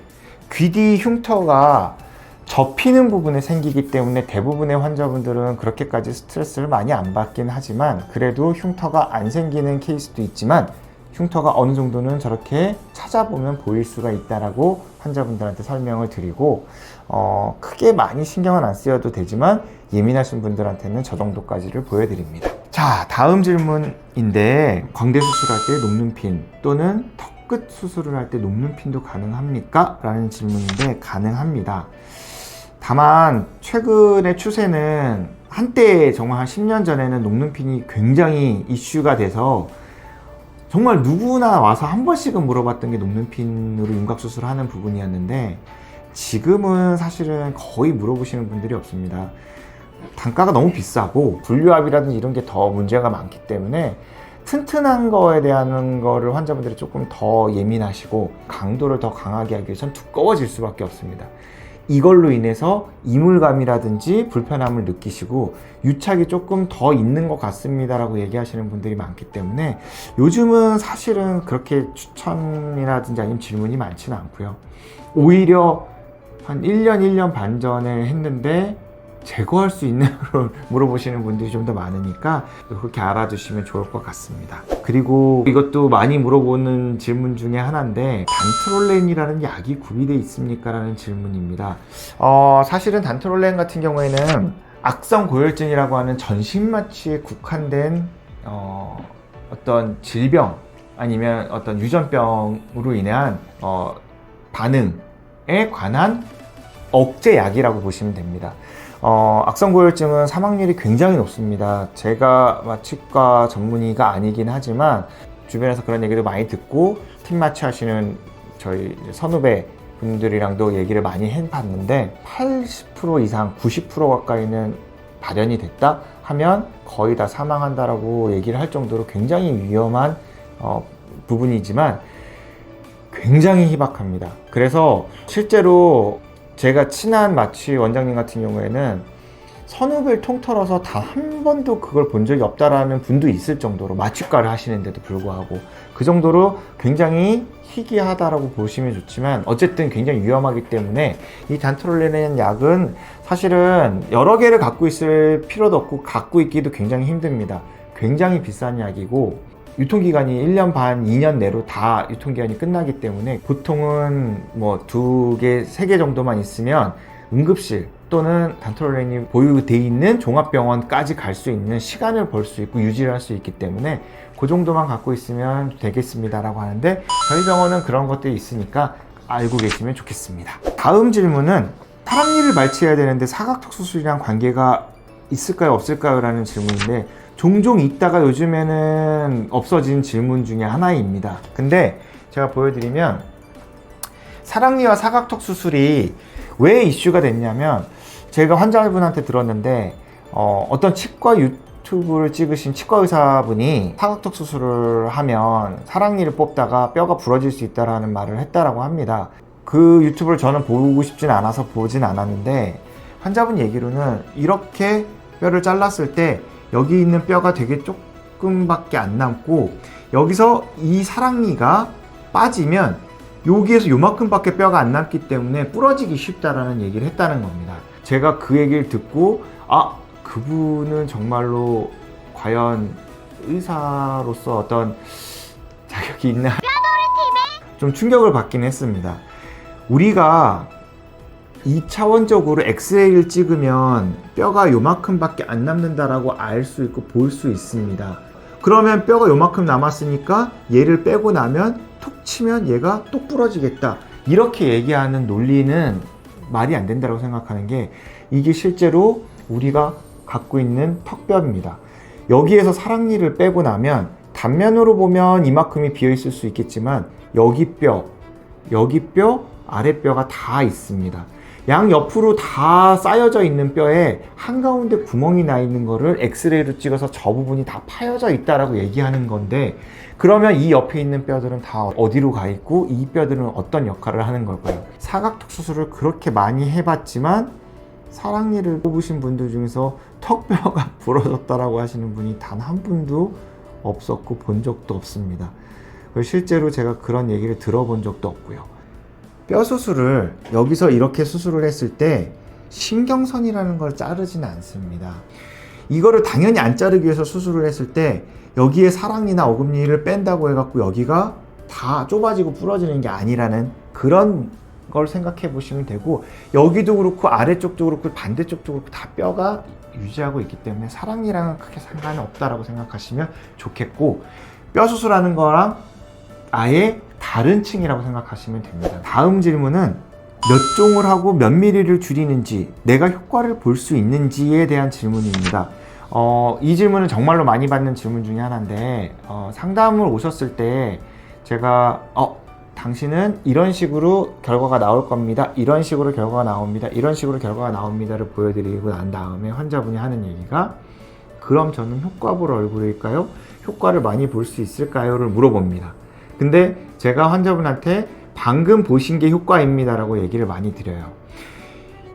귀뒤 흉터가 접히는 부분에 생기기 때문에 대부분의 환자분들은 그렇게까지 스트레스를 많이 안 받긴 하지만, 그래도 흉터가 안 생기는 케이스도 있지만 흉터가 어느 정도는 저렇게 찾아보면 보일 수가 있다라고 환자분들한테 설명을 드리고, 크게 많이 신경은 안 쓰여도 되지만 예민하신 분들한테는 저 정도까지를 보여드립니다. 자, 다음 질문인데, 광대 수술할 때 녹는 핀 또는 턱끝 수술을 할 때 녹는 핀도 가능합니까? 라는 질문인데, 가능합니다. 다만 최근의 추세는, 한때 정말 한 10년 전에는 녹는 핀이 굉장히 이슈가 돼서 정말 누구나 와서 한 번씩은 물어봤던 게 녹눈핀으로 윤곽수술을 하는 부분이었는데 지금은 사실은 거의 물어보시는 분들이 없습니다. 단가가 너무 비싸고 분류압이라든지 이런 게 더 문제가 많기 때문에 튼튼한 거에 대한 거를 환자분들이 조금 더 예민하시고 강도를 더 강하게 하기 위해서는 두꺼워질 수밖에 없습니다. 이걸로 인해서 이물감이라든지 불편함을 느끼시고 유착이 조금 더 있는 것 같습니다 라고 얘기하시는 분들이 많기 때문에 요즘은 사실은 그렇게 추천이라든지 아니면 질문이 많지는 않고요. 오히려 한 1년, 1년 반 전에 했는데 제거할 수 있냐고 물어보시는 분들이 좀 더 많으니까 그렇게 알아두시면 좋을 것 같습니다. 그리고 이것도 많이 물어보는 질문 중에 하나인데 단트롤렌이라는 약이 구비되어 있습니까? 라는 질문입니다. 사실은 단트롤렌 같은 경우에는 악성 고열증이라고 하는 전신마취에 국한된 어떤 질병 아니면 어떤 유전병으로 인한 반응에 관한 억제약이라고 보시면 됩니다. 악성고열증은 사망률이 굉장히 높습니다. 제가 치과 전문의가 아니긴 하지만 주변에서 그런 얘기도 많이 듣고 팀 마취 하시는 저희 선후배 분들이랑도 얘기를 많이 해봤는데 80% 이상 90% 가까이는 발현이 됐다 하면 거의 다 사망한다라고 얘기를 할 정도로 굉장히 위험한 부분이지만 굉장히 희박합니다. 그래서 실제로 제가 친한 마취 원장님 같은 경우에는 선후배를 통틀어서 단 한 번도 그걸 본 적이 없다라는 분도 있을 정도로 마취과를 하시는데도 불구하고 그 정도로 굉장히 희귀하다라고 보시면 좋지만 어쨌든 굉장히 위험하기 때문에 이 단트롤렌이라는 약은 사실은 여러 개를 갖고 있을 필요도 없고 갖고 있기도 굉장히 힘듭니다. 굉장히 비싼 약이고 유통기간이 1년 반, 2년 내로 다 유통기간이 끝나기 때문에 보통은 뭐 2개, 3개 정도만 있으면 응급실 또는 단트롤렌이 보유되어 있는 종합병원까지 갈 수 있는 시간을 벌 수 있고 유지를 할 수 있기 때문에 그 정도만 갖고 있으면 되겠습니다 라고 하는데 저희 병원은 그런 것들이 있으니까 알고 계시면 좋겠습니다. 다음 질문은 사랑니를 발치해야 되는데 사각턱 수술이랑 관계가 있을까요 없을까요 라는 질문인데 종종 있다가 요즘에는 없어진 질문 중에 하나입니다. 근데 제가 보여드리면 사랑니와 사각턱 수술이 왜 이슈가 됐냐면 제가 환자분한테 들었는데 어떤 치과 유튜브를 찍으신 치과 의사분이 사각턱 수술을 하면 사랑니를 뽑다가 뼈가 부러질 수 있다는 말을 했다라고 합니다. 그 유튜브를 저는 보고 싶진 않아서 보진 않았는데 환자분 얘기로는 이렇게 뼈를 잘랐을 때 여기 있는 뼈가 되게 조금밖에 안 남고 여기서 이 사랑니가 빠지면 여기에서 요만큼밖에 뼈가 안 남기 때문에 부러지기 쉽다라는 얘기를 했다는 겁니다. 제가 그 얘기를 듣고 그분은 정말로 과연 의사로서 어떤 자격이 있나 좀 충격을 받긴 했습니다. 우리가 2차원적으로 엑스레이를 찍으면 뼈가 요만큼밖에 안 남는다라고 알 수 있고 볼 수 있습니다. 그러면 뼈가 요만큼 남았으니까 얘를 빼고 나면 톡 치면 얘가 또 부러지겠다 이렇게 얘기하는 논리는 말이 안 된다고 생각하는 게 이게 실제로 우리가 갖고 있는 턱뼈입니다. 여기에서 사랑니를 빼고 나면 단면으로 보면 이만큼이 비어 있을 수 있겠지만 여기 뼈, 아랫뼈가 다 있습니다. 양 옆으로 다 쌓여져 있는 뼈에 한가운데 구멍이 나 있는 거를 엑스레이로 찍어서 저 부분이 다 파여져 있다라고 얘기하는 건데 그러면 이 옆에 있는 뼈들은 다 어디로 가 있고 이 뼈들은 어떤 역할을 하는 걸까요? 사각턱 수술을 그렇게 많이 해봤지만 사랑니를 뽑으신 분들 중에서 턱뼈가 부러졌다라고 하시는 분이 단 한 분도 없었고 본 적도 없습니다. 실제로 제가 그런 얘기를 들어본 적도 없고요. 뼈 수술을 여기서 이렇게 수술을 했을 때 신경선이라는 걸 자르지는 않습니다. 이거를 당연히 안 자르기 위해서 수술을 했을 때 여기에 사랑니나 어금니를 뺀다고 해갖고 여기가 다 좁아지고 부러지는 게 아니라는 그런 걸 생각해 보시면 되고 여기도 그렇고 아래쪽도 그렇고 반대쪽도 그렇고 다 뼈가 유지하고 있기 때문에 사랑니랑은 크게 상관이 없다라고 생각하시면 좋겠고 뼈 수술하는 거랑 아예 다른 층이라고 생각하시면 됩니다. 다음 질문은 몇 종을 하고 몇 미리를 줄이는지 내가 효과를 볼 수 있는지에 대한 질문입니다. 이 질문은 정말로 많이 받는 질문 중에 하나인데 상담을 오셨을 때 제가 당신은 이런 식으로 결과가 나올 겁니다. 이런 식으로 결과가 나옵니다. 이런 식으로 결과가 나옵니다를 보여드리고 난 다음에 환자분이 하는 얘기가 그럼 저는 효과 볼 얼굴일까요? 효과를 많이 볼 수 있을까요?를 물어봅니다. 근데 제가 환자분한테 방금 보신 게 효과입니다 라고 얘기를 많이 드려요.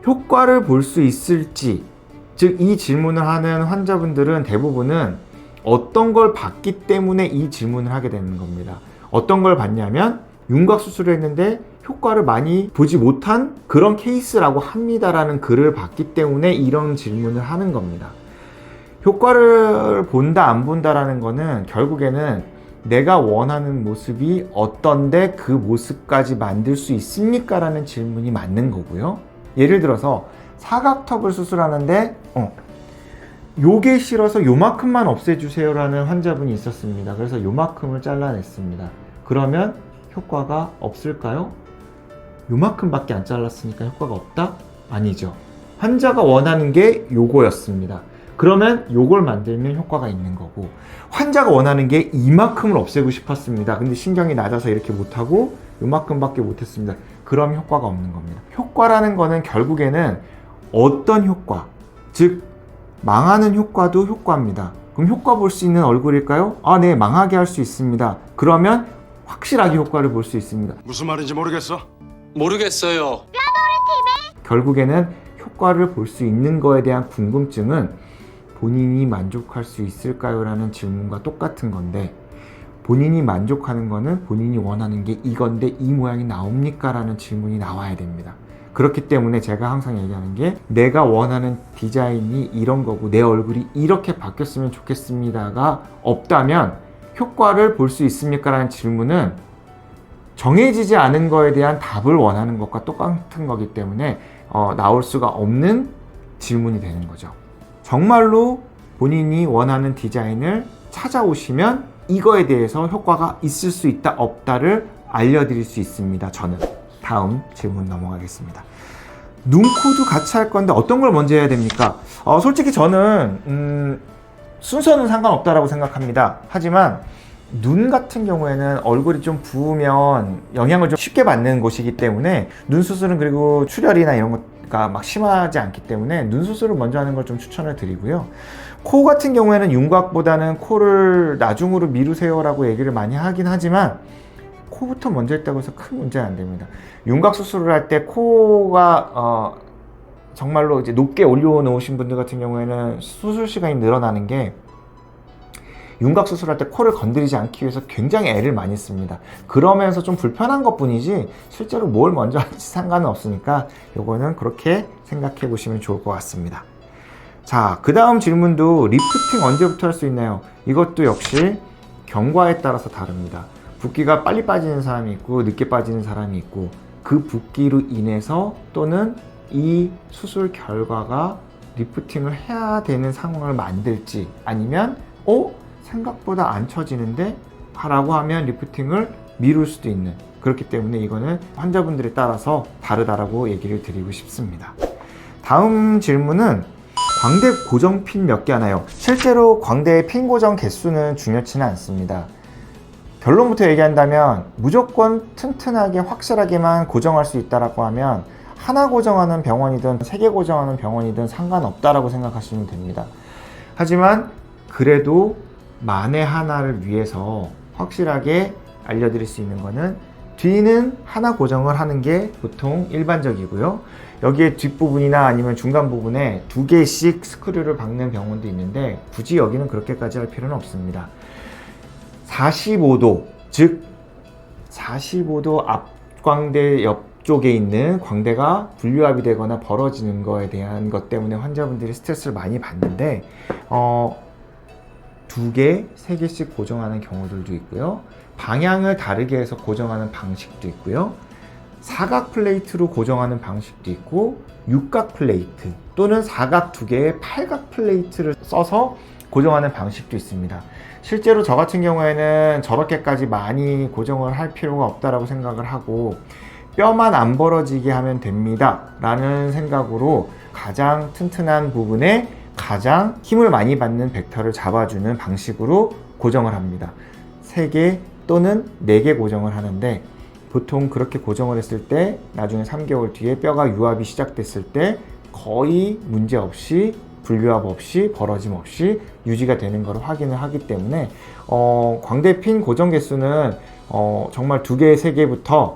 효과를 볼 수 있을지, 즉 이 질문을 하는 환자분들은 대부분은 어떤 걸 봤기 때문에 이 질문을 하게 되는 겁니다. 어떤 걸 봤냐면 윤곽 수술을 했는데 효과를 많이 보지 못한 그런 케이스라고 합니다라는 글을 봤기 때문에 이런 질문을 하는 겁니다. 효과를 본다 안 본다라는 거는 결국에는 내가 원하는 모습이 어떤데 그 모습까지 만들 수 있습니까? 라는 질문이 맞는 거고요. 예를 들어서 사각턱을 수술하는데 요게 싫어서 요만큼만 없애주세요 라는 환자분이 있었습니다. 그래서 요만큼을 잘라냈습니다. 그러면 효과가 없을까요? 요만큼밖에 안 잘랐으니까 효과가 없다? 아니죠. 환자가 원하는 게 요거였습니다. 그러면 요걸 만들면 효과가 있는 거고, 환자가 원하는 게 이만큼을 없애고 싶었습니다. 근데 신경이 낮아서 이렇게 못하고 요만큼밖에 못했습니다. 그럼 효과가 없는 겁니다. 효과라는 거는 결국에는 어떤 효과, 즉 망하는 효과도 효과입니다. 그럼 효과 볼 수 있는 얼굴일까요? 네, 망하게 할 수 있습니다. 그러면 확실하게 효과를 볼 수 있습니다. 무슨 말인지 모르겠어? 모르겠어요. 결국에는 효과를 볼 수 있는 거에 대한 궁금증은 본인이 만족할 수 있을까요? 라는 질문과 똑같은 건데, 본인이 만족하는 거는 본인이 원하는 게 이건데 이 모양이 나옵니까? 라는 질문이 나와야 됩니다. 그렇기 때문에 제가 항상 얘기하는 게 내가 원하는 디자인이 이런 거고 내 얼굴이 이렇게 바뀌었으면 좋겠습니다가 없다면 효과를 볼 수 있습니까? 라는 질문은 정해지지 않은 거에 대한 답을 원하는 것과 똑같은 거기 때문에 나올 수가 없는 질문이 되는 거죠. 정말로 본인이 원하는 디자인을 찾아오시면 이거에 대해서 효과가 있을 수 있다 없다를 알려드릴 수 있습니다. 저는. 다음 질문 넘어가겠습니다. 눈, 코도 같이 할 건데 어떤 걸 먼저 해야 됩니까? 솔직히 저는 순서는 상관없다라고 생각합니다. 하지만 눈 같은 경우에는 얼굴이 좀 부으면 영향을 좀 쉽게 받는 곳이기 때문에 눈 수술은, 그리고 출혈이나 이런 거가 막 심하지 않기 때문에 눈 수술을 먼저 하는 걸 좀 추천을 드리고요. 코 같은 경우에는 윤곽보다는 코를 나중으로 미루세요 라고 얘기를 많이 하긴 하지만 코부터 먼저 했다고 해서 큰 문제는 안 됩니다. 윤곽 수술을 할 때 코가 정말로 이제 높게 올려놓으신 분들 같은 경우에는 수술 시간이 늘어나는 게 윤곽 수술할 때 코를 건드리지 않기 위해서 굉장히 애를 많이 씁니다. 그러면서 좀 불편한 것 뿐이지 실제로 뭘 먼저 할지 상관은 없으니까 요거는 그렇게 생각해 보시면 좋을 것 같습니다. 자, 그 다음 질문도 리프팅 언제부터 할 수 있나요? 이것도 역시 경과에 따라서 다릅니다. 붓기가 빨리 빠지는 사람이 있고 늦게 빠지는 사람이 있고, 그 붓기로 인해서 또는 이 수술 결과가 리프팅을 해야 되는 상황을 만들지, 아니면 생각보다 안 처지는데 하라고 하면 리프팅을 미룰 수도 있는, 그렇기 때문에 이거는 환자분들에 따라서 다르다라고 얘기를 드리고 싶습니다. 다음 질문은 광대 고정 핀 몇 개 하나요? 실제로 광대의 핀 고정 개수는 중요치는 않습니다. 결론부터 얘기한다면 무조건 튼튼하게 확실하게만 고정할 수 있다라고 하면 하나 고정하는 병원이든 3개 고정하는 병원이든 상관없다라고 생각하시면 됩니다. 하지만 그래도 만에 하나를 위해서 확실하게 알려드릴 수 있는 거는 뒤는 하나 고정을 하는 게 보통 일반적이고요. 여기에 뒷부분이나 아니면 중간 부분에 2개씩 스크류를 박는 병원도 있는데 굳이 여기는 그렇게까지 할 필요는 없습니다. 45도, 즉 45도 앞광대 옆쪽에 있는 광대가 분류압이 되거나 벌어지는 거에 대한 것 때문에 환자분들이 스트레스를 많이 받는데 2개, 3개씩 고정하는 경우들도 있고요. 방향을 다르게 해서 고정하는 방식도 있고요. 사각 플레이트로 고정하는 방식도 있고, 육각 플레이트 또는 사각 2개의 팔각 플레이트를 써서 고정하는 방식도 있습니다. 실제로 저 같은 경우에는 저렇게까지 많이 고정을 할 필요가 없다라고 생각을 하고, 뼈만 안 벌어지게 하면 됩니다 라는 생각으로 가장 튼튼한 부분에 가장 힘을 많이 받는 벡터를 잡아주는 방식으로 고정을 합니다. 3개 또는 4개 고정을 하는데, 보통 그렇게 고정을 했을 때 나중에 3개월 뒤에 뼈가 유합이 시작됐을 때 거의 문제 없이, 불유합 없이, 벌어짐 없이 유지가 되는 것을 확인을 하기 때문에 광대 핀 고정 개수는 정말 2개, 3개부터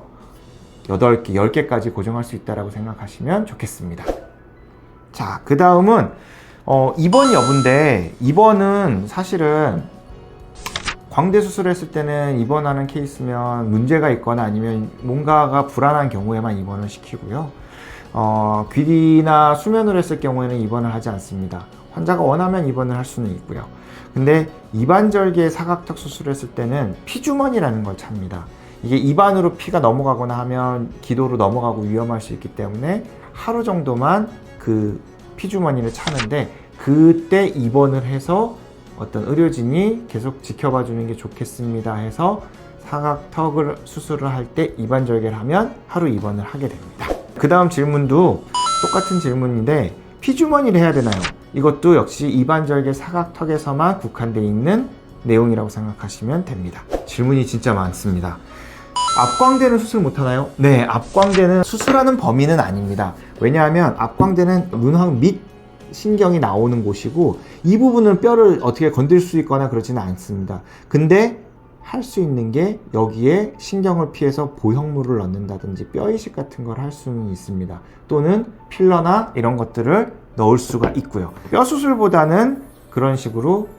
8개, 10개까지 고정할 수 있다고 생각하시면 좋겠습니다. 자, 그 다음은 2번 여부인데, 2번은 사실은 광대 수술을 했을 때는 입원하는 케이스면 문제가 있거나 아니면 뭔가가 불안한 경우에만 입원을 시키고요. 귀리나 수면으로 했을 경우에는 입원을 하지 않습니다. 환자가 원하면 입원을 할 수는 있고요. 근데 입안절개 사각턱 수술을 했을 때는 피주머니라는 걸 찹니다. 이게 입안으로 피가 넘어가거나 하면 기도로 넘어가고 위험할 수 있기 때문에 하루 정도만 그 피주머니를 차는데, 그때 입원을 해서 어떤 의료진이 계속 지켜봐 주는 게 좋겠습니다 해서 사각턱을 수술을 할 때 입안절개를 하면 하루 입원을 하게 됩니다. 그 다음 질문도 똑같은 질문인데, 피주머니를 해야 되나요? 이것도 역시 입안절개 사각턱에서만 국한되어 있는 내용이라고 생각하시면 됩니다. 질문이 진짜 많습니다. 앞광대는 수술 못하나요? 네, 앞광대는 수술하는 범위는 아닙니다. 왜냐하면 앞광대는 눈황 밑 신경이 나오는 곳이고, 이 부분은 뼈를 어떻게 건들 수 있거나 그러지는 않습니다. 근데 할 수 있는 게 여기에 신경을 피해서 보형물을 넣는다든지 뼈 이식 같은 걸 할 수는 있습니다. 또는 필러나 이런 것들을 넣을 수가 있고요. 뼈 수술보다는 그런 식으로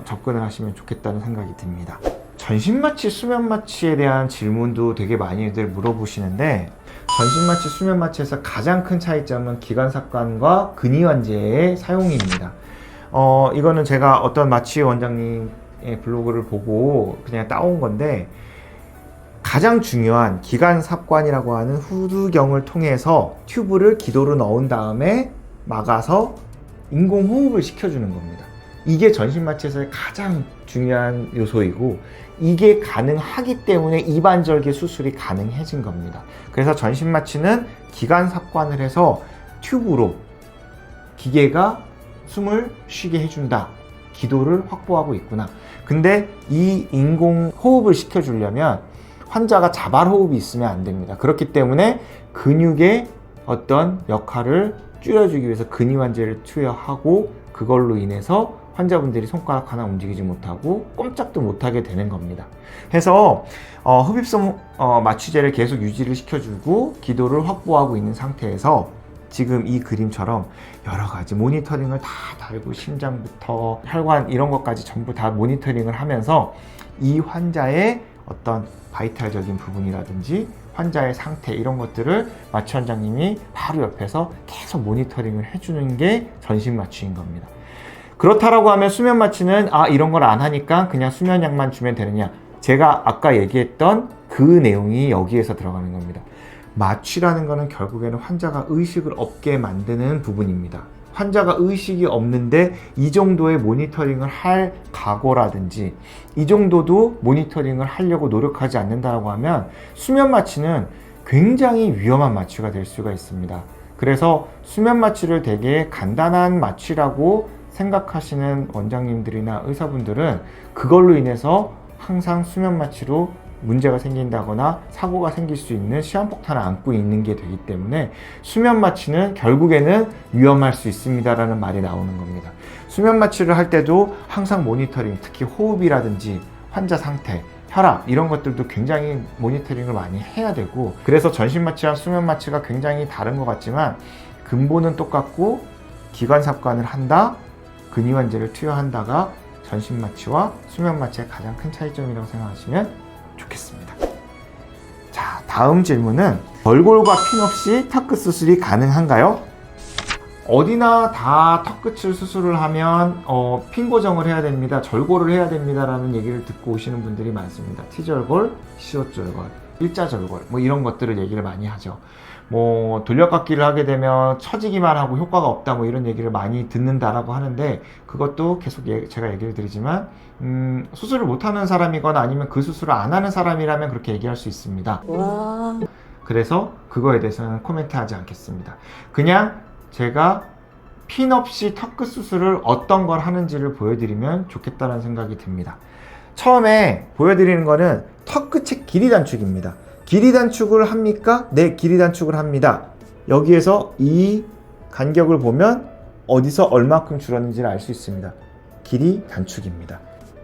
접근을 하시면 좋겠다는 생각이 듭니다. 전신마취, 수면마취에 대한 질문도 되게 많이들 물어보시는데, 전신마취, 수면마취에서 가장 큰 차이점은 기관삽관과 근위환제의 사용입니다. 이거는 제가 어떤 마취 원장님의 블로그를 보고 그냥 따온 건데, 가장 중요한 기관삽관이라고 하는 후두경을 통해서 튜브를 기도로 넣은 다음에 막아서 인공호흡을 시켜주는 겁니다. 이게 전신마취에서의 가장 중요한 요소이고, 이게 가능하기 때문에 입안절개 수술이 가능해진 겁니다. 그래서 전신마취는 기관삽관을 해서 튜브로 기계가 숨을 쉬게 해준다, 기도를 확보하고 있구나. 근데 이 인공호흡을 시켜주려면 환자가 자발호흡이 있으면 안 됩니다. 그렇기 때문에 근육의 어떤 역할을 줄여주기 위해서 근위환제를 투여하고, 그걸로 인해서 환자분들이 손가락 하나 움직이지 못하고 꼼짝도 못하게 되는 겁니다. 해서 흡입성 마취제를 계속 유지를 시켜주고 기도를 확보하고 있는 상태에서 지금 이 그림처럼 여러 가지 모니터링을 다 달고, 심장부터 혈관 이런 것까지 전부 다 모니터링을 하면서 이 환자의 어떤 바이탈적인 부분이라든지 환자의 상태 이런 것들을 마취 원장님이 바로 옆에서 계속 모니터링을 해주는 게 전신마취인 겁니다. 그렇다라고 하면 수면마취는 이런 걸 안 하니까 그냥 수면약만 주면 되느냐? 제가 아까 얘기했던 그 내용이 여기에서 들어가는 겁니다. 마취라는 거는 결국에는 환자가 의식을 없게 만드는 부분입니다. 환자가 의식이 없는데 이 정도의 모니터링을 할 각오라든지 이 정도도 모니터링을 하려고 노력하지 않는다고 하면 수면 마취는 굉장히 위험한 마취가 될 수가 있습니다. 그래서 수면 마취를 되게 간단한 마취라고 생각하시는 원장님들이나 의사분들은 그걸로 인해서 항상 수면 마취로 문제가 생긴다거나 사고가 생길 수 있는 시한폭탄을 안고 있는 게 되기 때문에 수면 마취는 결국에는 위험할 수 있습니다라는 말이 나오는 겁니다. 수면 마취를 할 때도 항상 모니터링, 특히 호흡이라든지 환자 상태, 혈압 이런 것들도 굉장히 모니터링을 많이 해야 되고, 그래서 전신 마취와 수면 마취가 굉장히 다른 것 같지만 근본은 똑같고, 기관삽관을 한다, 근위환제를 투여한다가 전신 마취와 수면 마취의 가장 큰 차이점이라고 생각하시면 좋겠습니다. 자, 다음 질문은 절골과 핀 없이 턱끝 수술이 가능한가요? 어디나 다 턱끝을 수술을 하면 핀 고정을 해야 됩니다, 절골을 해야 됩니다 라는 얘기를 듣고 오시는 분들이 많습니다. T절골, 시옷절골, 일자절골 뭐 이런 것들을 얘기를 많이 하죠. 뭐 돌려깎기를 하게 되면 처지기만 하고 효과가 없다 뭐 이런 얘기를 많이 듣는다라고 하는데, 그것도 계속 제가 얘기를 드리지만 수술을 못하는 사람이거나 아니면 그 수술을 안 하는 사람이라면 그렇게 얘기할 수 있습니다. 그래서 그거에 대해서는 코멘트 하지 않겠습니다. 그냥 제가 핀 없이 턱 끝 수술을 어떤 걸 하는지를 보여드리면 좋겠다는 생각이 듭니다. 처음에 보여드리는 거는 턱 끝의 길이 단축입니다. 길이 단축을 합니까? 네, 길이 단축을 합니다. 여기에서 이 간격을 보면 어디서 얼마큼 줄었는지를 알 수 있습니다. 길이 단축입니다.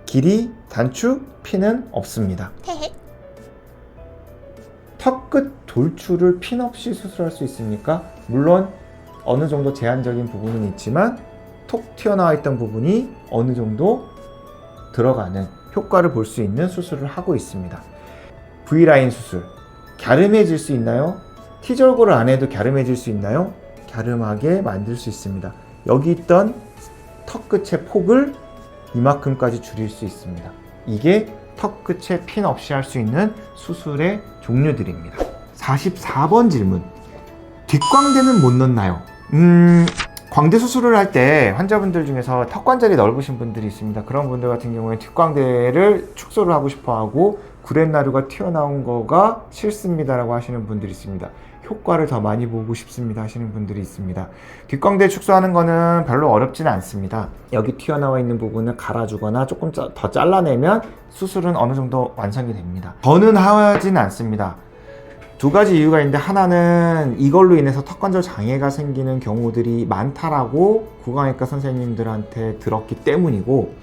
길이 단축, 핀은 없습니다. 턱 끝 돌출을 핀 없이 수술할 수 있습니까? 물론 어느 정도 제한적인 부분은 있지만 톡 튀어나와 있던 부분이 어느 정도 들어가는 효과를 볼 수 있는 수술을 하고 있습니다. V라인 수술, 갸름해질 수 있나요? T절골을 안 해도 갸름해질 수 있나요? 갸름하게 만들 수 있습니다. 여기 있던 턱 끝의 폭을 이만큼까지 줄일 수 있습니다. 이게 턱 끝에 핀 없이 할 수 있는 수술의 종류들입니다. 44번 질문. 뒷광대는 못 넣나요? 광대 수술을 할 때 환자분들 중에서 턱 관절이 넓으신 분들이 있습니다. 그런 분들 같은 경우에 뒷광대를 축소를 하고 싶어 하고 구렛나루가 튀어나온 거가 싫습니다라고 하시는 분들이 있습니다. 효과를 더 많이 보고 싶습니다 하시는 분들이 있습니다. 뒷광대 축소하는 거는 별로 어렵지는 않습니다. 여기 튀어나와 있는 부분을 갈아주거나 조금 더 잘라내면 수술은 어느 정도 완성이 됩니다. 더는 하진 않습니다. 두 가지 이유가 있는데, 하나는 이걸로 인해서 턱관절 장애가 생기는 경우들이 많다라고 구강외과 선생님들한테 들었기 때문이고,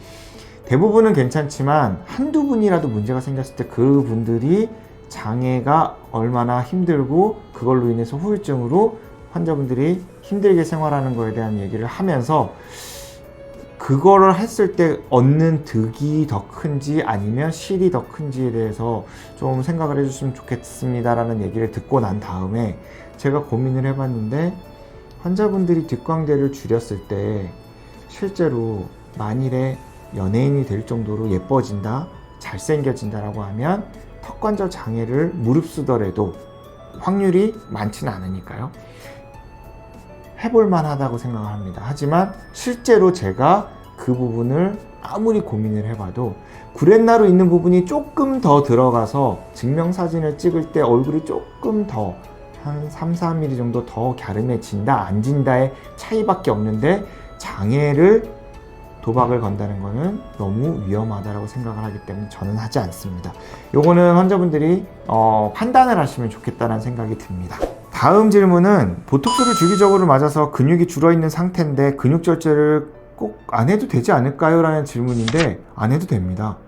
대부분은 괜찮지만 한두 분이라도 문제가 생겼을 때 그분들이 장애가 얼마나 힘들고 그걸로 인해서 후유증으로 환자분들이 힘들게 생활하는 거에 대한 얘기를 하면서, 그거를 했을 때 얻는 득이 더 큰지 아니면 실이 더 큰지에 대해서 좀 생각을 해주시면 좋겠습니다 라는 얘기를 듣고 난 다음에 제가 고민을 해봤는데, 환자분들이 뒷광대를 줄였을 때 실제로 만일에 연예인이 될 정도로 예뻐진다, 잘생겨진다 라고 하면 턱관절 장애를 무릅쓰더라도 확률이 많지는 않으니까요, 해볼만 하다고 생각을 합니다. 하지만 실제로 제가 그 부분을 아무리 고민을 해봐도 구렛나루 있는 부분이 조금 더 들어가서 증명사진을 찍을 때 얼굴이 조금 더 한 3, 4mm 정도 더 갸름해진다 안 진다의 차이밖에 없는데, 장애를 도박을 건다는 거는 너무 위험하다고 생각을 하기 때문에 저는 하지 않습니다. 요거는 환자분들이 판단을 하시면 좋겠다는 생각이 듭니다. 다음 질문은, 보톡스를 주기적으로 맞아서 근육이 줄어있는 상태인데 근육 절제를 꼭 안 해도 되지 않을까요? 라는 질문인데, 안 해도 됩니다.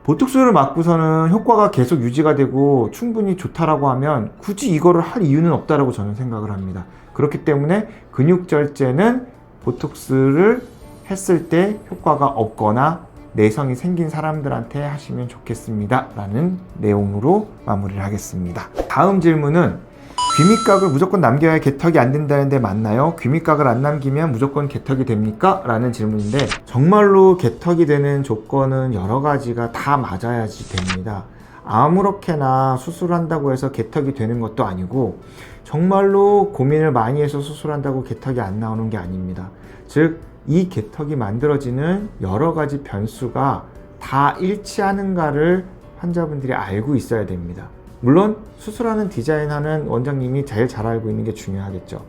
보톡스를 맞고서는 효과가 계속 유지가 되고 충분히 좋다라고 하면 굳이 이거를 할 이유는 없다라고 저는 생각을 합니다. 그렇기 때문에 근육 절제는 보톡스를 했을 때 효과가 없거나 내성이 생긴 사람들한테 하시면 좋겠습니다 라는 내용으로 마무리를 하겠습니다. 다음 질문은, 귀밑각을 무조건 남겨야 개턱이 안 된다는데 맞나요? 귀밑각을 안 남기면 무조건 개턱이 됩니까? 라는 질문인데, 정말로 개턱이 되는 조건은 여러 가지가 다 맞아야지 됩니다. 아무렇게나 수술한다고 해서 개턱이 되는 것도 아니고, 정말로 고민을 많이 해서 수술한다고 개턱이 안 나오는 게 아닙니다. 즉, 이 개턱이 만들어지는 여러 가지 변수가 다 일치하는가를 환자분들이 알고 있어야 됩니다. 물론 수술하는 디자인하는 원장님이 제일 잘 알고 있는 게 중요하겠죠.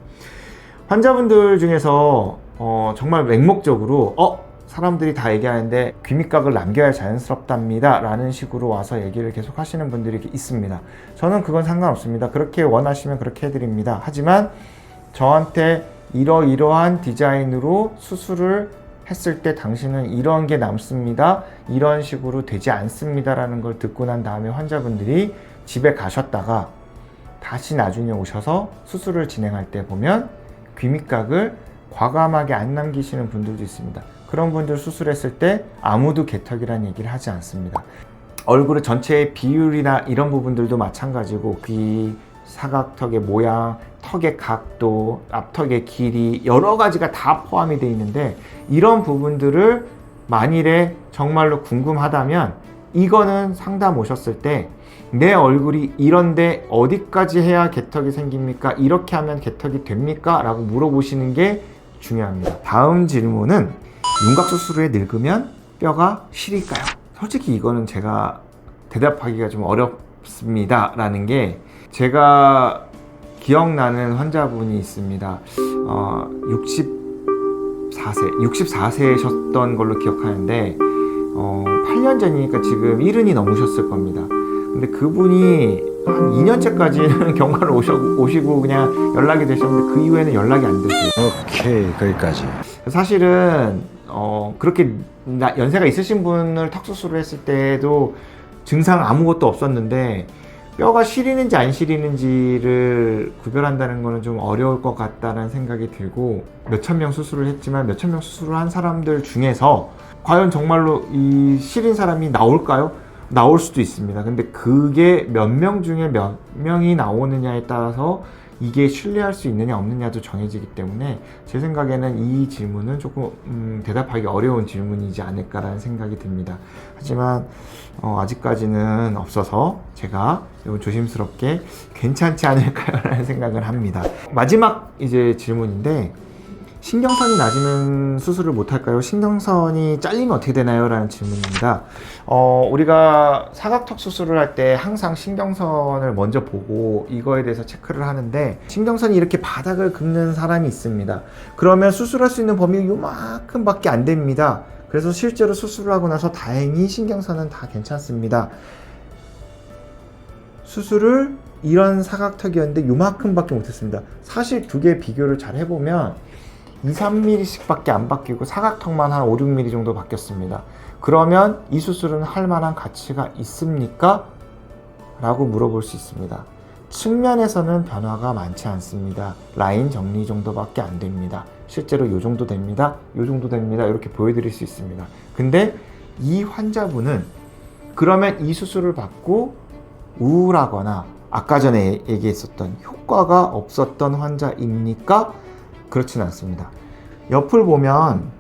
환자분들 중에서 정말 맹목적으로 사람들이 다 얘기하는데 귀밑각을 남겨야 자연스럽답니다 라는 식으로 와서 얘기를 계속 하시는 분들이 있습니다. 저는 그건 상관없습니다. 그렇게 원하시면 그렇게 해드립니다. 하지만 저한테 이러이러한 디자인으로 수술을 했을 때 당신은 이런 게 남습니다, 이런 식으로 되지 않습니다 라는 걸 듣고 난 다음에 환자분들이 집에 가셨다가 다시 나중에 오셔서 수술을 진행할 때 보면 귀밑각을 과감하게 안 남기시는 분들도 있습니다. 그런 분들 수술했을 때 아무도 개턱이라는 얘기를 하지 않습니다. 얼굴의 전체의 비율이나 이런 부분들도 마찬가지고, 귀, 사각턱의 모양, 턱의 각도, 앞턱의 길이, 여러 가지가 다 포함이 되어 있는데, 이런 부분들을 만일에 정말로 궁금하다면 이거는 상담 오셨을 때 내 얼굴이 이런데 어디까지 해야 개턱이 생깁니까? 이렇게 하면 개턱이 됩니까? 라고 물어보시는 게 중요합니다. 다음 질문은, 윤곽 수술 후에 늙으면 뼈가 시릴까요? 솔직히 이거는 제가 대답하기가 좀 어렵습니다 라는 게, 제가 기억나는 환자분이 있습니다. 60 64세셨던 걸로 기억하는데 8년 전이니까 지금 70이 넘으셨을 겁니다. 근데 그분이 한 2년째까지는 경과를 오시고 그냥 연락이 되셨는데 그 이후에는 연락이 안 되세요. 오케이, 거기까지. 사실은 그렇게 연세가 있으신 분을 턱수술을 했을 때도 증상 아무것도 없었는데 뼈가 시리는지 안 시리는지를 구별한다는 거는 좀 어려울 것 같다는 생각이 들고, 몇천 명 수술을 했지만 몇천 명 수술을 한 사람들 중에서 과연 정말로 이 시린 사람이 나올까요? 나올 수도 있습니다. 근데 그게 몇 명 중에 몇 명이 나오느냐에 따라서 이게 신뢰할 수 있느냐 없느냐도 정해지기 때문에 제 생각에는 이 질문은 조금 대답하기 어려운 질문이지 않을까라는 생각이 듭니다. 하지만 아직까지는 없어서 제가 조심스럽게 괜찮지 않을까요? 라는 생각을 합니다. 마지막 이제 질문인데, 신경선이 낮으면 수술을 못할까요? 신경선이 잘리면 어떻게 되나요? 라는 질문입니다. 우리가 사각턱 수술을 할 때 항상 신경선을 먼저 보고 이거에 대해서 체크를 하는데, 신경선이 이렇게 바닥을 긁는 사람이 있습니다. 그러면 수술할 수 있는 범위가 요만큼 밖에 안 됩니다. 그래서 실제로 수술을 하고 나서 다행히 신경선은 다 괜찮습니다. 수술을 이런 사각턱이었는데 요만큼 밖에 못했습니다. 사실 두 개 비교를 잘 해보면 2-3mm 밖에 안 바뀌고 사각턱만 한 5-6mm 정도 바뀌었습니다. 그러면 이 수술은 할 만한 가치가 있습니까? 라고 물어볼 수 있습니다. 측면에서는 변화가 많지 않습니다. 라인 정리 정도밖에 안 됩니다. 실제로 이 정도 됩니다. 이 정도 됩니다. 이렇게 보여드릴 수 있습니다. 근데 이 환자분은 그러면 이 수술을 받고 우울하거나 아까 전에 얘기했었던 효과가 없었던 환자입니까? 그렇지는 않습니다. 옆을 보면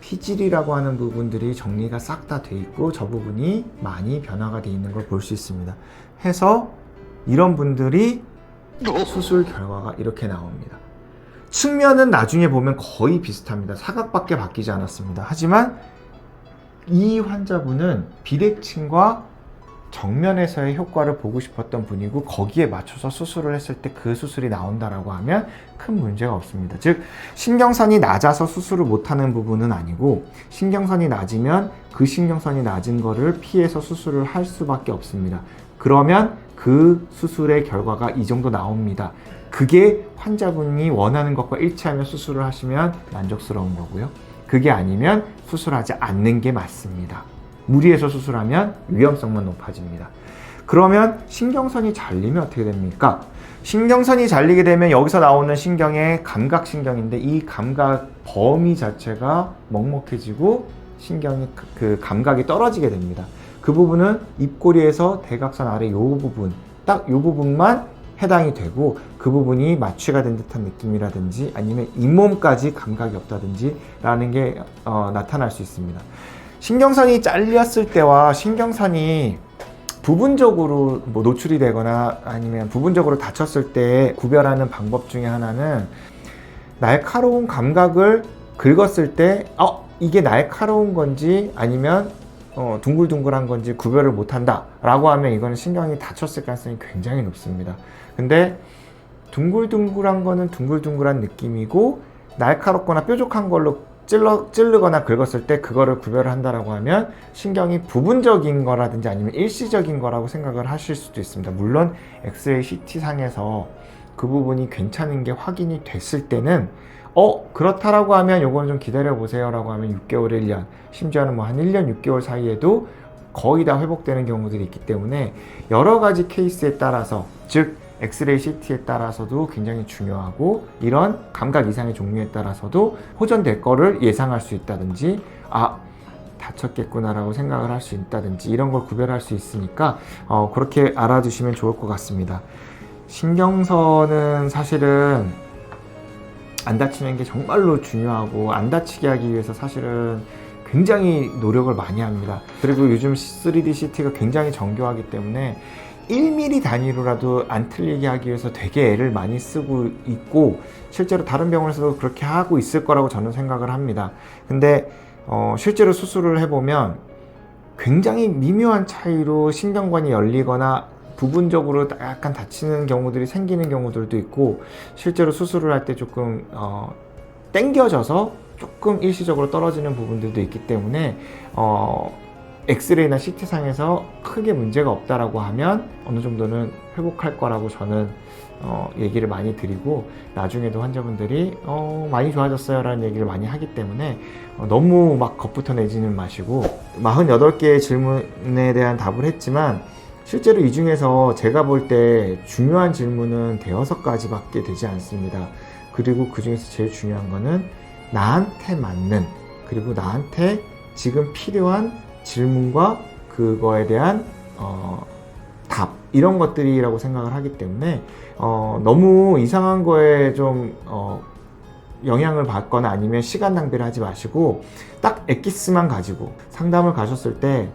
피질이라고 하는 부분들이 정리가 싹 다 돼 있고 저 부분이 많이 변화가 돼 있는 걸 볼 수 있습니다. 해서 이런 분들이 수술 결과가 이렇게 나옵니다. 측면은 나중에 보면 거의 비슷합니다. 사각밖에 바뀌지 않았습니다. 하지만 이 환자분은 비대칭과 정면에서의 효과를 보고 싶었던 분이고 거기에 맞춰서 수술을 했을 때 그 수술이 나온다라고 하면 큰 문제가 없습니다. 즉 신경선이 낮아서 수술을 못하는 부분은 아니고, 신경선이 낮으면 그 신경선이 낮은 거를 피해서 수술을 할 수밖에 없습니다. 그러면 그 수술의 결과가 이 정도 나옵니다. 그게 환자분이 원하는 것과 일치하면 수술을 하시면 만족스러운 거고요. 그게 아니면 수술하지 않는 게 맞습니다. 무리해서 수술하면 위험성만 높아집니다. 그러면 신경선이 잘리면 어떻게 됩니까? 신경선이 잘리게 되면 여기서 나오는 신경의 감각신경인데 이 감각 범위 자체가 먹먹해지고 신경이 그 감각이 떨어지게 됩니다. 그 부분은 입꼬리에서 대각선 아래 요 부분, 딱 요 부분만 해당이 되고, 그 부분이 마취가 된 듯한 느낌이라든지 아니면 잇몸까지 감각이 없다든지 라는 게 나타날 수 있습니다. 신경선이 잘렸을 때와 신경선이 부분적으로 노출이 되거나 아니면 부분적으로 다쳤을 때 구별하는 방법 중에 하나는, 날카로운 감각을 긁었을 때 이게 날카로운 건지 아니면 둥글둥글한 건지 구별을 못한다 라고 하면 이거는 신경이 다쳤을 가능성이 굉장히 높습니다. 근데 둥글둥글한 거는 둥글둥글한 느낌이고, 날카롭거나 뾰족한 걸로 찌르거나 긁었을 때 그거를 구별을 한다라고 하면 신경이 부분적인 거라든지 아니면 일시적인 거라고 생각을 하실 수도 있습니다. 물론 엑스레이 CT 상에서 그 부분이 괜찮은 게 확인이 됐을 때는 그렇다라고 하면 요거는 좀 기다려 보세요 라고 하면 6개월, 1년, 심지어는 한 1년 6개월 사이에도 거의 다 회복되는 경우들이 있기 때문에 여러 가지 케이스에 따라서, 즉 엑스레이 CT에 따라서도 굉장히 중요하고, 이런 감각 이상의 종류에 따라서도 호전될 거를 예상할 수 있다든지 다쳤겠구나 라고 생각을 할 수 있다든지 이런 걸 구별할 수 있으니까 그렇게 알아두시면 좋을 것 같습니다. 신경선은 사실은 안 다치는 게 정말로 중요하고, 안 다치게 하기 위해서 사실은 굉장히 노력을 많이 합니다. 그리고 요즘 3D CT가 굉장히 정교하기 때문에 1mm 단위로라도 안 틀리게 하기 위해서 되게 애를 많이 쓰고 있고, 실제로 다른 병원에서도 그렇게 하고 있을 거라고 저는 생각을 합니다. 근데 실제로 수술을 해보면 굉장히 미묘한 차이로 신경관이 열리거나 부분적으로 약간 다치는 경우들이 생기는 경우들도 있고, 실제로 수술을 할 때 조금 땡겨져서 조금 일시적으로 떨어지는 부분들도 있기 때문에 엑스레이나 CT상에서 크게 문제가 없다라고 하면 어느 정도는 회복할 거라고 저는 얘기를 많이 드리고, 나중에도 환자분들이 많이 좋아졌어요 라는 얘기를 많이 하기 때문에 너무 막 겁부터 내지는 마시고, 48개의 질문에 대한 답을 했지만 실제로 이 중에서 제가 볼 때 중요한 질문은 5가지밖에 되지 않습니다. 그리고 그 중에서 제일 중요한 거는 나한테 맞는, 그리고 나한테 지금 필요한 질문과 그거에 대한 답, 이런 것들이라고 생각을 하기 때문에 너무 이상한 거에 좀 영향을 받거나 아니면 시간 낭비를 하지 마시고, 딱 엑기스만 가지고 상담을 가셨을 때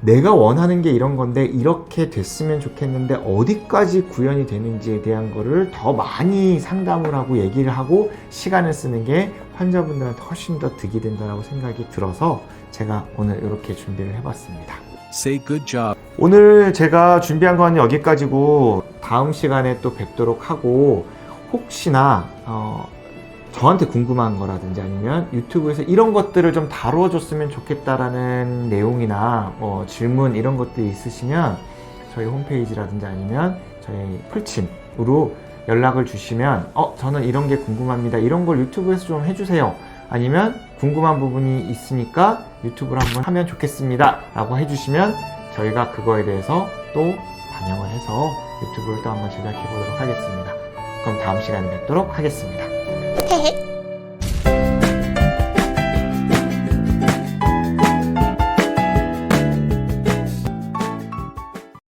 내가 원하는 게 이런 건데 이렇게 됐으면 좋겠는데 어디까지 구현이 되는지에 대한 거를 더 많이 상담을 하고 얘기를 하고 시간을 쓰는 게 환자분들한테 훨씬 더 득이 된다고 생각이 들어서 제가 오늘 이렇게 준비를 해봤습니다. Say good job. 오늘 제가 준비한 건 여기까지고, 다음 시간에 또 뵙도록 하고, 혹시나 저한테 궁금한 거라든지 아니면 유튜브에서 이런 것들을 좀 다뤄줬으면 좋겠다라는 내용이나 질문 이런 것들이 있으시면 저희 홈페이지라든지 아니면 저희 풀침으로 연락을 주시면 저는 이런 게 궁금합니다, 이런 걸 유튜브에서 좀 해주세요, 아니면 궁금한 부분이 있으니까 유튜브를 한번 하면 좋겠습니다 라고 해주시면 저희가 그거에 대해서 또 반영을 해서 유튜브를 또 한번 제작해 보도록 하겠습니다. 그럼 다음 시간에 뵙도록 하겠습니다. 헤헤.